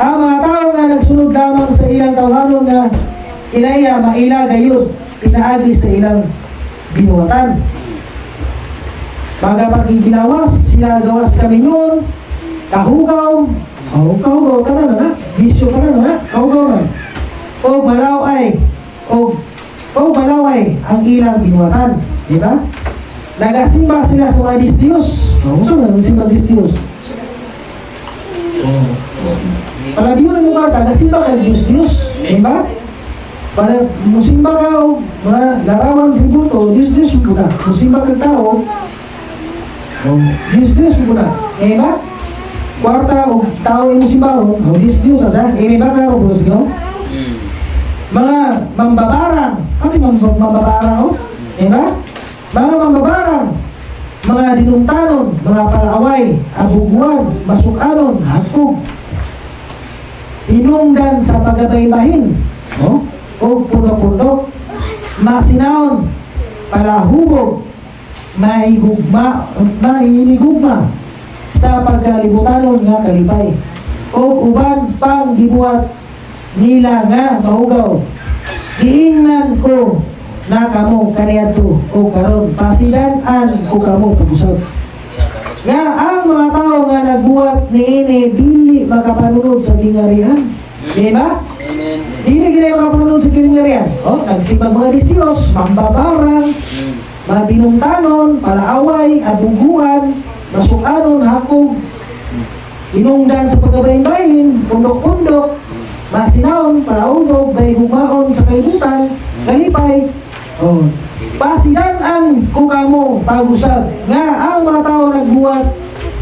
Ang mga tao nga nagsunod lamang sa ilang tawanon nga inaya, maila, gayud, pinaagi sa ilang binuwatan. Pagka pagiginawas, sila gawas kami yun, kahugaw, kahugaw ka na, bisyo ka na, kahugaw na. O balaway, o balaway ang ilang binuwatan, di ba? Nagasimba sila sa mga Diyos. Gusto mo nagasimba Diyos? Palabiyo na mga nagasimba ka Diyos, di ba? Para musimba ka o mga larawan tributo, Diyos mo na. Musimba ka tao, Diyos mo na, di ba? Kwarta o tao yung musimba o Diyos asa, di ba ka o Diyos? Mga mambabarang, ano yung mambabarang o? Diba? Mga mambabarang, mga dinuntanon, mga palaaway, abuguan, masukanon, hatog, hinungdan sa paggabaybahin, o puno-puno, masinaon, palahubog, mahinigugma sa pagkalibutanon nga kalipay, o uban pang gibuhat nila nga mahugaw. Giingnan ko na kamo kaniadto o karon pasidan-an ko kamo pag-usab. Nga ang mga tao nga nagbuhat niini dili makapanunod sa gingarihan. Di ba? Amen. Dili gina makapanunod sa gingarihan. Nagsimbang mga Diyos, mambabarang, mga dinungtanon, palaaway, abuguan, masukanon, hakog, inungdan sa pagkabayin-bayin, pundok-pundok, masinaon, palaubog, bay gumaon sa kalibutan, kalipay, pasidan-an ko kamo pag-usab nga ang mga tao nagbuhat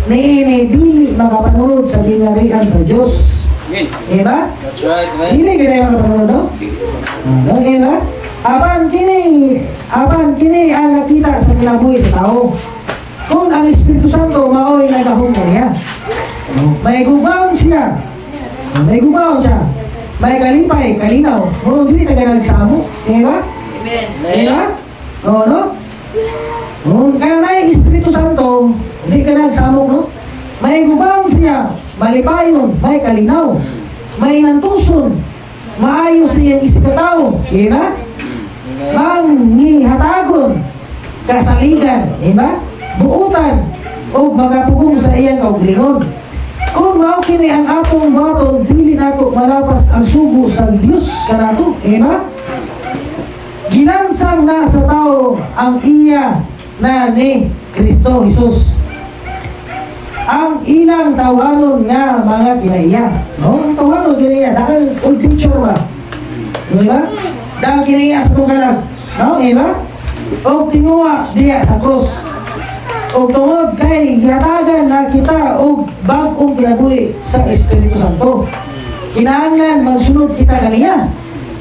niini di makapanunod sa ginarian sa Diyos. Diba? That's right, man. Dili kita makapanunod, no? Diba? Aban kini ang nakita sa kinabuhi sa tao. Kung ang Espiritu Santo maoy nagahong kaniya, may gumaon siya. May gumaon siya. May kalipay, kalinaw. Hindi ka nagsamo. Diba? Amen. Diba? No? Kaya na yung Espiritu Santo, hindi ka nagsamo, no? May gumaon siya. Malipayon. May kalinaw. May nantuson. Maayos siyang isikataw. Diba? Manghihatagon. Kasaligan. Diba? Buutan. O magapugong sa iyang kauglingon. Kung mao kini ang atong baton, dili nato malapas ang sugo sa Dios kanato, diba? Ginansang na sa tao ang iya na ni Kristo Jesus. Ang ilang tawanon nga mga kinaiya, no? Ang tawanon kinaiya, dahil old picture ba? Diba? Dahil kinaiya sa tunggalag, no? Diba? O tinguwa diya sa krus. O tungod kay gatagan na kita o bagong kinabuhi sa Espiritu Santo. Kinahanglan magsunod kita kaniya.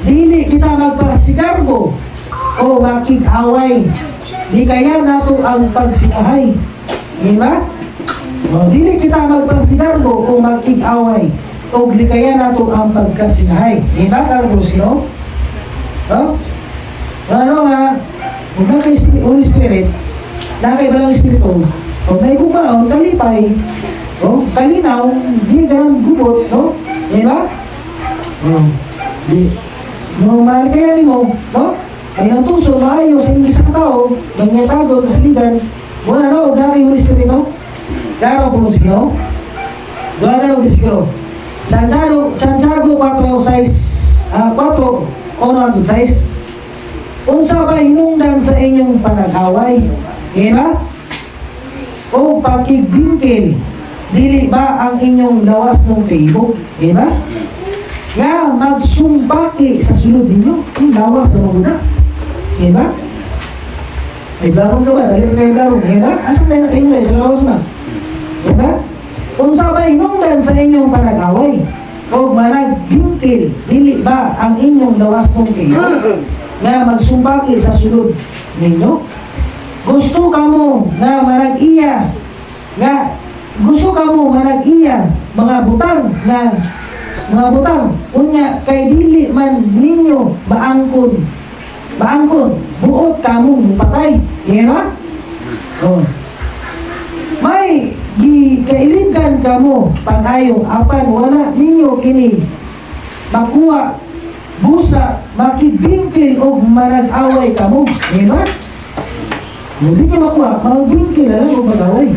Dili kita magpasikarbo o makig-away. Di kaya nato ang pagsinahay. Di ba? O, dili kita magpagsigarbo o makig-away. O di kaya nato ang pagkasinahay. Di ba? Karo sino? No? Ano nga, kung Holy Spirit, nakaibalang Espiritu, o may kumaon, kalipay, o kalinaw, di ganang gubot, no? Di ba? No, mahal kaya mo, no? Ay ng puso, maayos, sa isang tao, ganyan pagod, kasiligan, wala no, dahil Holy Spirit, no? Daro po sino? Wala no, Bisigro. Santiago 4:6, 4:6. Unsa ba hinungdan sa inyong panag-away? Di ba? O pakigbingkil, dili ba ang inyong lawas ng kaibog? Di ba? Nga magsumbaki sa sulod ninyo, yung lawas na maguna. Di ba? May blarong ka ba? Dali ka kayo blarong. Di ba? Asan na yung kayo sa lawas na? Di ba? Unsa ba hinungdan sa inyong panag-away? O managbingkil, dili ba ang inyong lawas ng kaibog? Na magsumbaki sa sulod ninyo. Gusto kamo na manag-iya, nga gusto kamo manag-iya mga butang unya kay dili man ninyo maangkon buot kamong patay. Diba? Oh. May kailigan kamo pag-ayo apan wala ninyo kini makuha busa, makibingkil o manag-away kamo. Diba? Hindi nyo makuha, magbingkil na lang o mag-away.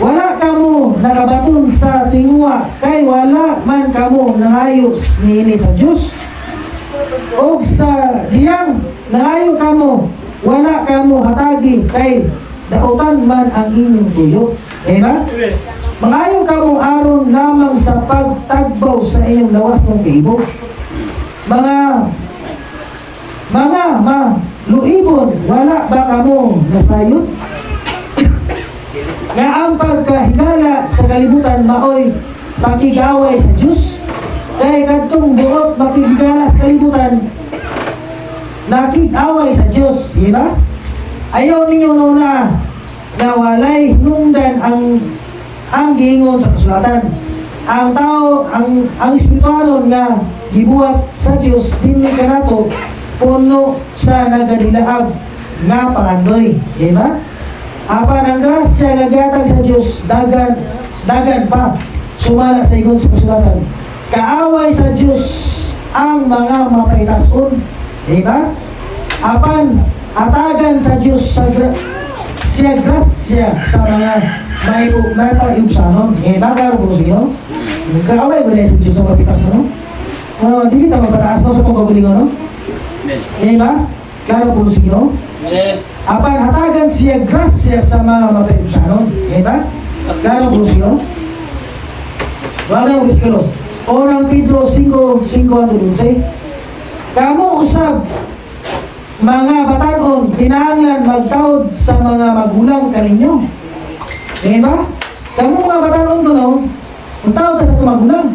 Wala kamo nakabaton sa tingwa, kay wala man kamo nangayos niini sa Diyos. O sa diyang nangayo kamo, wala kamo hatagi, kay dautan man ang inyong tuyo. Diba? Mangayo kamo aron lamang sa pagtagbaw sa inyong lawas ng kaibog. Mga luibon, wala ba kamo nasayod? Nga ang pagkahigala sa kalibutan maoy pakigaway sa Diyos. Kaya kadtong buot makigala sa kalibutan, nakig-away sa Diyos, di ba? Ayaw ninyo na walay hinungdan ang giingon sa kasulatan. Ang tao, ang espiritualon nga gibuhat sa Diyos, dinli ka nato, puno sa nagadilaab nga pangandoy. Di ba? Apan ang grasya nga gihatag sa Diyos, dagan pa, sumala sa igon sa kasulatan. Kaaway sa Diyos ang mga mapaitason. Di ba? Apan, atagan sa Diyos siya grasya sa mga may pag-iubsanon. Bakar po siya. Kaaway ko na sa Diyos na mapaitason. Hindi kita mapataas na sa pagkagulingon, no? Di ba? Klaro po siya. Apan, hatagan siya grasya sa mga mapaitason. Di ba? Klaro po siya. Wala yung bisiklo. Unang Pedro 5:5-11. Kamu usab mga batagon, kinahanglan magtawad sa mga magulang kaninyo. Di ba? Kamu mga batagon to, no? Magtawad sa mga magulang.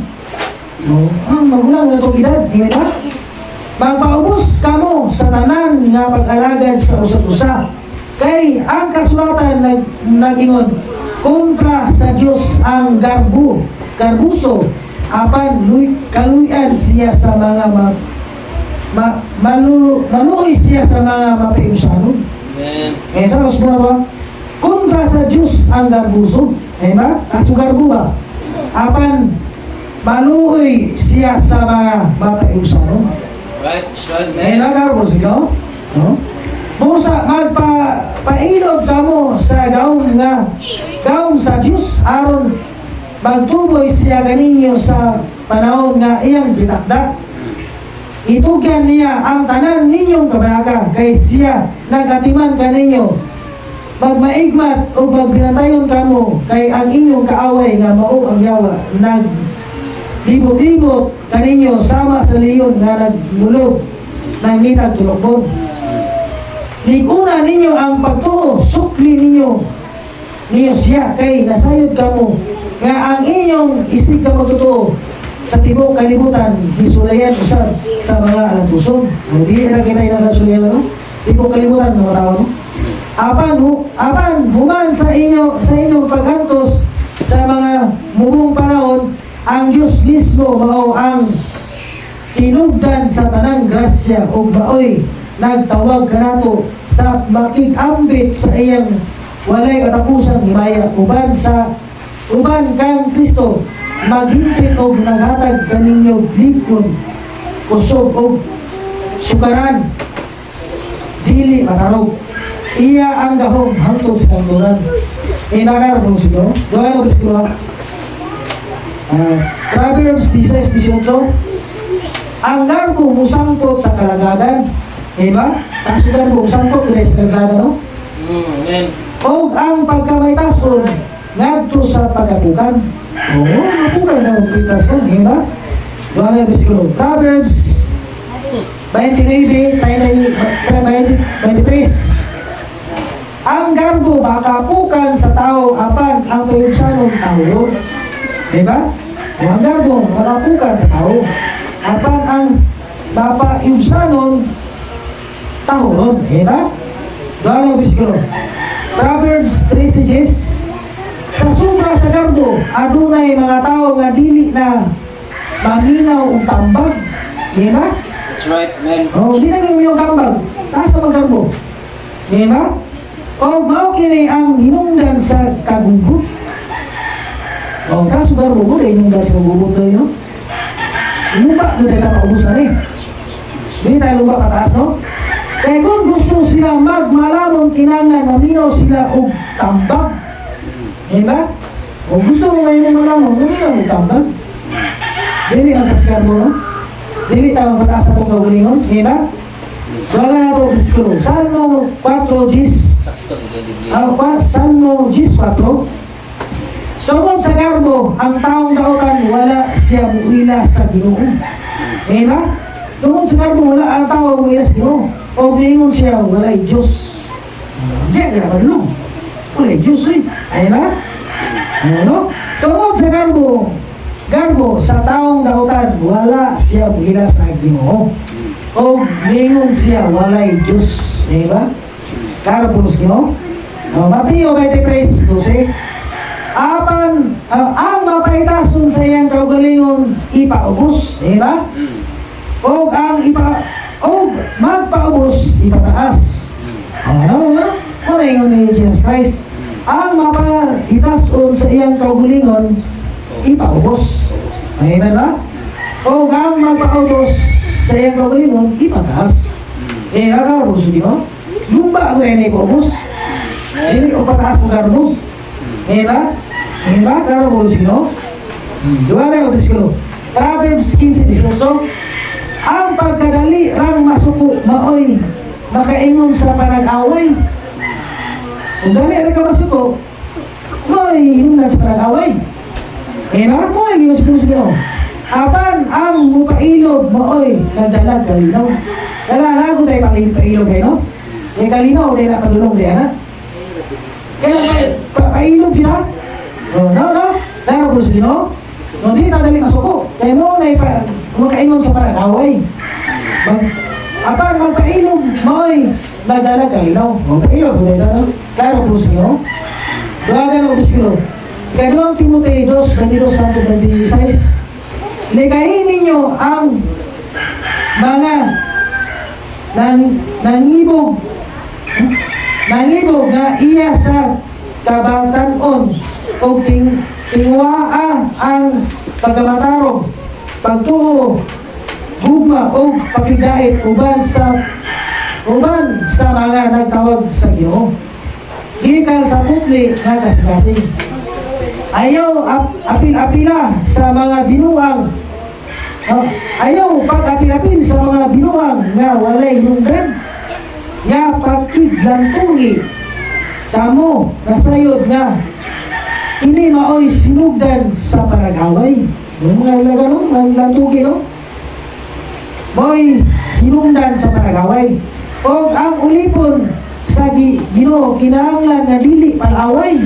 Ang magulang na itong edad, di ba? Magpaubos kamo sa tanan nga pag-alagad sa usap-usap. Kay ang kasulatan nag-ingon, kontra sa Diyos ang garbuso, apan kaluyan siya sa mga maluoy siya sa mga mapaiusanon. Amen. Sa kasulatan ba? Kontra sa Diyos ang garbuso. Diba? Kaso garbo ba? Apan maluoy siya sa mga mapaiusanon. Right. Garbo siya. No? Musa, magpailog kamo sa gaong sa Diyos aron magtuboy siya ganinyo sa panahon nga iyang gitakda. Itugyan niya ang tanan ninyong kabayaga, kay siya nagatiman kaninyo. Magmaigmat o magbinatayon kamo, kay ang inyong kaaway nga mao ang yawa, naglibot-libot kaninyo sama sa leyon nga nagmulog, nangitag tulokbon. Liguna ninyo ang pagtuo, sukli ninyo siya, kay nasayod kamo, nga ang inyong isig ka magtutuo sa tibok kalibutan, isulayan usab sa mga alampuson. Hindi na kita yung nasulayan, no? Di ko kalimutan mga tao, no? Apan, human sa inyong paghantos sa mga mubong panahon, ang Diyos mismo mao ang tinugdan sa tanang grasya o baoy nagtawag kanato sa makig-ambit sa iyang walay katapusang himaya uban kang Kristo maghimpit og naghatag kaninyo likod kusog og sukaran dili matarog iya ang gahom hangtod sa kanturan inagar mo siguro doon mo siguro Proverbs 16:18 ang garbo musangkot sa kalagagan diba? Ang garbo musangkot sa kalagagan no? Amen. O ang pagkamaytason ngadto sa pagapukan. Oo, mapukan na ang pagkamaytason, diba? Doon ang bersikulo. Proverbs 29:23. Ang garbo makapukan sa tao apan ang payugsanon tahulog. Diba? Ang garbo makapukan sa tao apan ang mapayugsanon tahulog. Diba? Doon ang bersikulo. Proverbs 3:6. Sa sobra sa garbo, adunay mga tao nga dili na maminaw og tambag. Diba? That's right, man. Oh, di na yung tambag. Taas na maggarbo. Diba? O mao kini ang hinungdan sa kagugot. O kaso garbo mo rin hinungdan sa kagugot tayo, no? Lumba na tayo kapaubos na rin. Hindi tayo lumba kataas, no? Kaya kung gusto sila magmalamon, kinangan naminaw sila og tambag. Diba? O gusto mo ngayon malamon, naminaw og tambag. Dili ang kasigarbo, no? Dili tayo mataas na itong kagulingon. Diba? Wala na ito, bersikulo. Salmo 4:10. Sakto ng Biblia. Salmo 10:4. Tungkol sa garbo, ang taong dautan wala siya muila sa Ginoo. Diba? Tungkol sa garbo, wala ang tao muila sa Ginoo. O bingon siya, wala'y Diyos. Hindi, grabalong. Wala'y Diyos, eh. Ay ba? Ano? Tungkol sa garbo, sa taong dautan, wala siya muila sa Ginoo. O bingon siya, wala'y Diyos. Diba? Garbo sa Ginoo. Mateo 23:12. Ang mapahitason sa iyang kaugalingon ipaubos, di ba? O magpaubos ipataas. Ano? Ano yung ni Jesus Christ? Ang mapahitason sa iyang kaugalingon ipaubos. Ay ba? O ang magpaubos sa iyang kaugalingon ipataas. Nakaubos di ba? Lumba ko yan ipaubos. Hindi o pataas mo garbo. Diba? Diba? Karo mo sino? Dua na yung sino? Proverbs 15:18. Ang pagkadali rang masuko maoy makaingon sa panag-away. Kung dali rin ka masuko, maoy hinundan sa panag-away. Diba? Maoy yung sino? Apan ang mupailog maoy nagdalag kalinaw. Kala na ako tayo pailog kayo, no? Kaya kalinaw, tayo na padulong diyan, ha? Kaya pailog sila. No? Dahil ko sino? Hindi nadali masuko. Kaya mo na makaingon sa panag-away. Apan magpailog mo'y nagdala kayo. Pailog ko na klaro po sino? Duwagan ko sino? Ikaduang Timoteo 2:22-26. Likahin ninyo ang mga nangibog na iya sa kabatanon o tingwaa ang pagkamatarong, pagtuo, gugma o pagkidait uban sa mga nagtawag sa Ginoo. Gikan sa putli nga kasing-kasing. Ayaw apil-apila sa mga binuang. Ayaw pag-apil-apil sa mga binuang nga walay lunggan. Nga pagkidlantungi kamo nasayod nga kini maoy sinugdan sa panag-away. Yung mga lagano, mga lantugi, no? Maoy hinungdan sa panag-away. O ang ulipon sa Ginoo kinahanglan nga dili pag-away.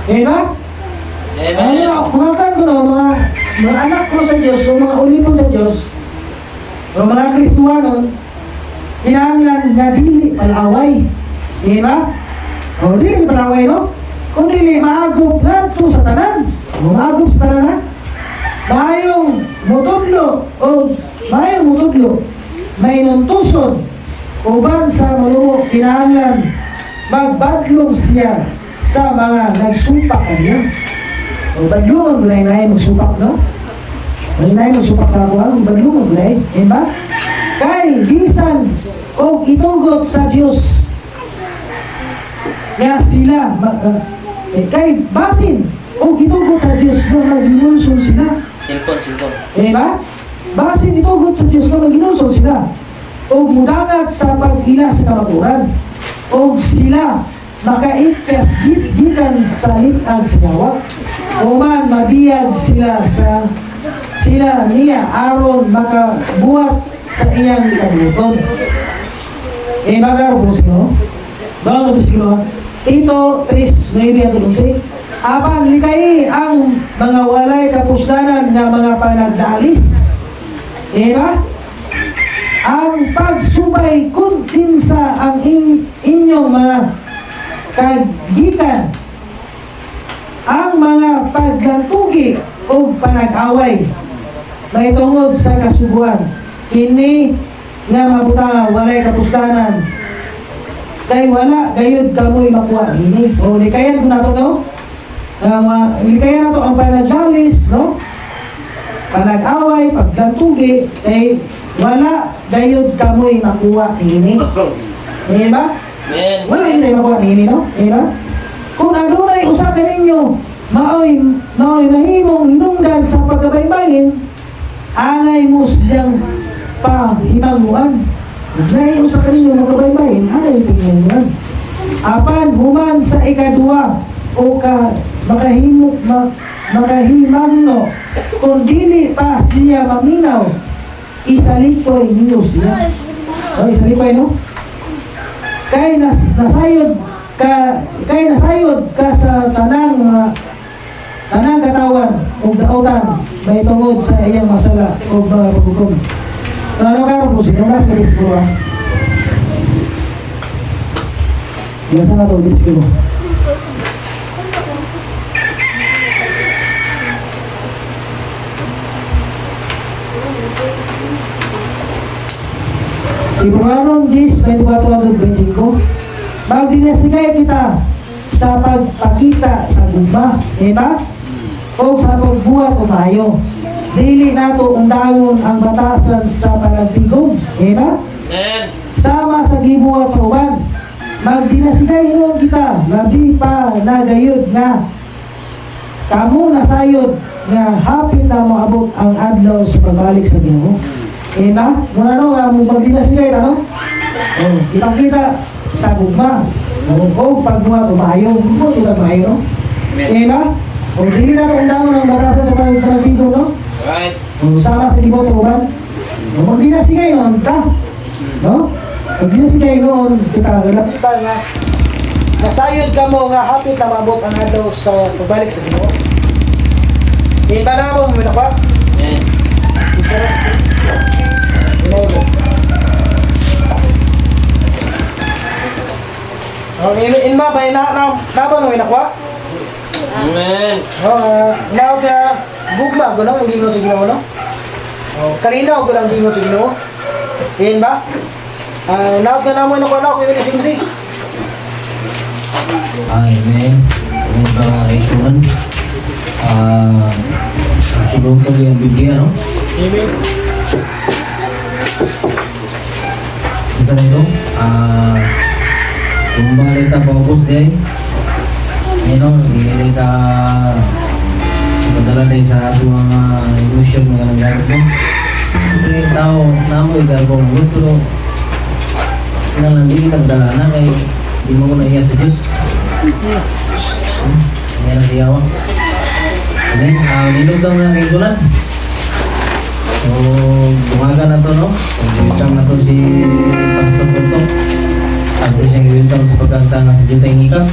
Diba? Ano, kumakan ko no, mga anak ko sa Diyos, o mga ulipon sa Diyos, o mga Kristuhanon, kinahanglan nga dili palaway. Di ba? O dili palaway, no? Kung dili maagop ngadto sa tanan, maagop sa tanan ha? Mayong mutudlo may nuntusod uban sa malumo kinahanglan magbadlong siya sa mga nagsupak kanya. O badlungan gulay na magsupak, no? Gulay magsupak sa ako, badlungan gulay, diba? Kay bisan o itugot sa Dios nga sila kay basin o itugot sa Dios nga naginulsol sila. Silpon. Diba? Basin itugot sa Dios nga naginulsol sila o mudangat sa pag-ila sa kamaturan o sila makaikas gikan sa litag sa nyawa o man mabiyag sila niya aron makabuhat sa iyang kabuton. Nagaro po sino? Bago po sino? Ito, 3:9 at 11. Apan likay ang mga walay kapusdanan nga mga panagdalis. Diba? Ang pagsubay kuntinsa ang inyong mga kagikan, ang mga paglantugi o panag-away may tungod sa kasubuan kini nga mabutang walay kapusdanan kay wala gayud kamoy makuha ini o likayan ko nato, no? Likayan nato ang panagdalis, no? Panag-away, paglantugi kay wala gayud kamoy makuha ini. Diba? Amen. Wala yun tayo makuha ini, no? Diba? Kung adunay usa ka ninyo maoy nahimong hinungdan sa pagkabaybayin, angay mo siyang pahimanguan. Dahil usa ka ninyo magkabaybayin, angay pahimanguan. Apan human sa ikadua o makahimangno kung dili pa siya maminaw, isalikoy niyo siya. O isalikoy, no? Kay nasayod ka sa tanang katawan o daotan may tungod sa iyang masala o paghukom. Ano ka po siya? Mas ka dispo ba? Yasa na ito, dispo. Ibuhanon Jis 24:25. Magdinasigay kita sa pagpakita sa gugma, diba? O sa pagbuhat o mayo. Dili nato undangon ang batasan sa panagtigom, diba? Amen. Sama sa gibuhat sa uban. Magdinasigay mo kita, labi pa nagayod nga kamo nasayod nga hapit na moabot ang adlaw sa pagbalik sa Ginoo. Diba? Muna no, magdinasigay, ano? O, ipakita sa gugma. O pagbuhat o mayo, o tila mayo, no? Diba? O dili na undangon ang batasan sa panagtigom, no? Right. Sama sa libot sa uban. Magdinasigay noon ka, no? Magdinasigay noon kita lapitan nga nasayod ka mo nga hapit na mabot ang adlaw sa pagbalik sa Ginoo. Iba na mo mo ba? Amen. In ba na ba mo inakwa? Amen. Now the gugma ko no, hindi mo sa Ginoo, no? Kanina ko lang hindi mo sa Ginoo. Yan ba? Now ka na mo na ko na ko yung simsi. Amen. Ang mga ituan. Siguro ito yung Biblia, no? Amen. Ito na ito. Kung mga rita pagpapos din, hindi ka padala din sa ating mga ilusyon mga nanggamit mo. Ito yung tao na mo, ikaw kong ulo, pero hindi kita padala na kay di mo ko na iya sa Diyos. Hindi na siyawa. Then, nilog daw ng kaisulan. So, bumaga na to, no? Welcome na to si Pastor Punto. At siyang welcome sa pagkanta nga sa Jutay Ngika.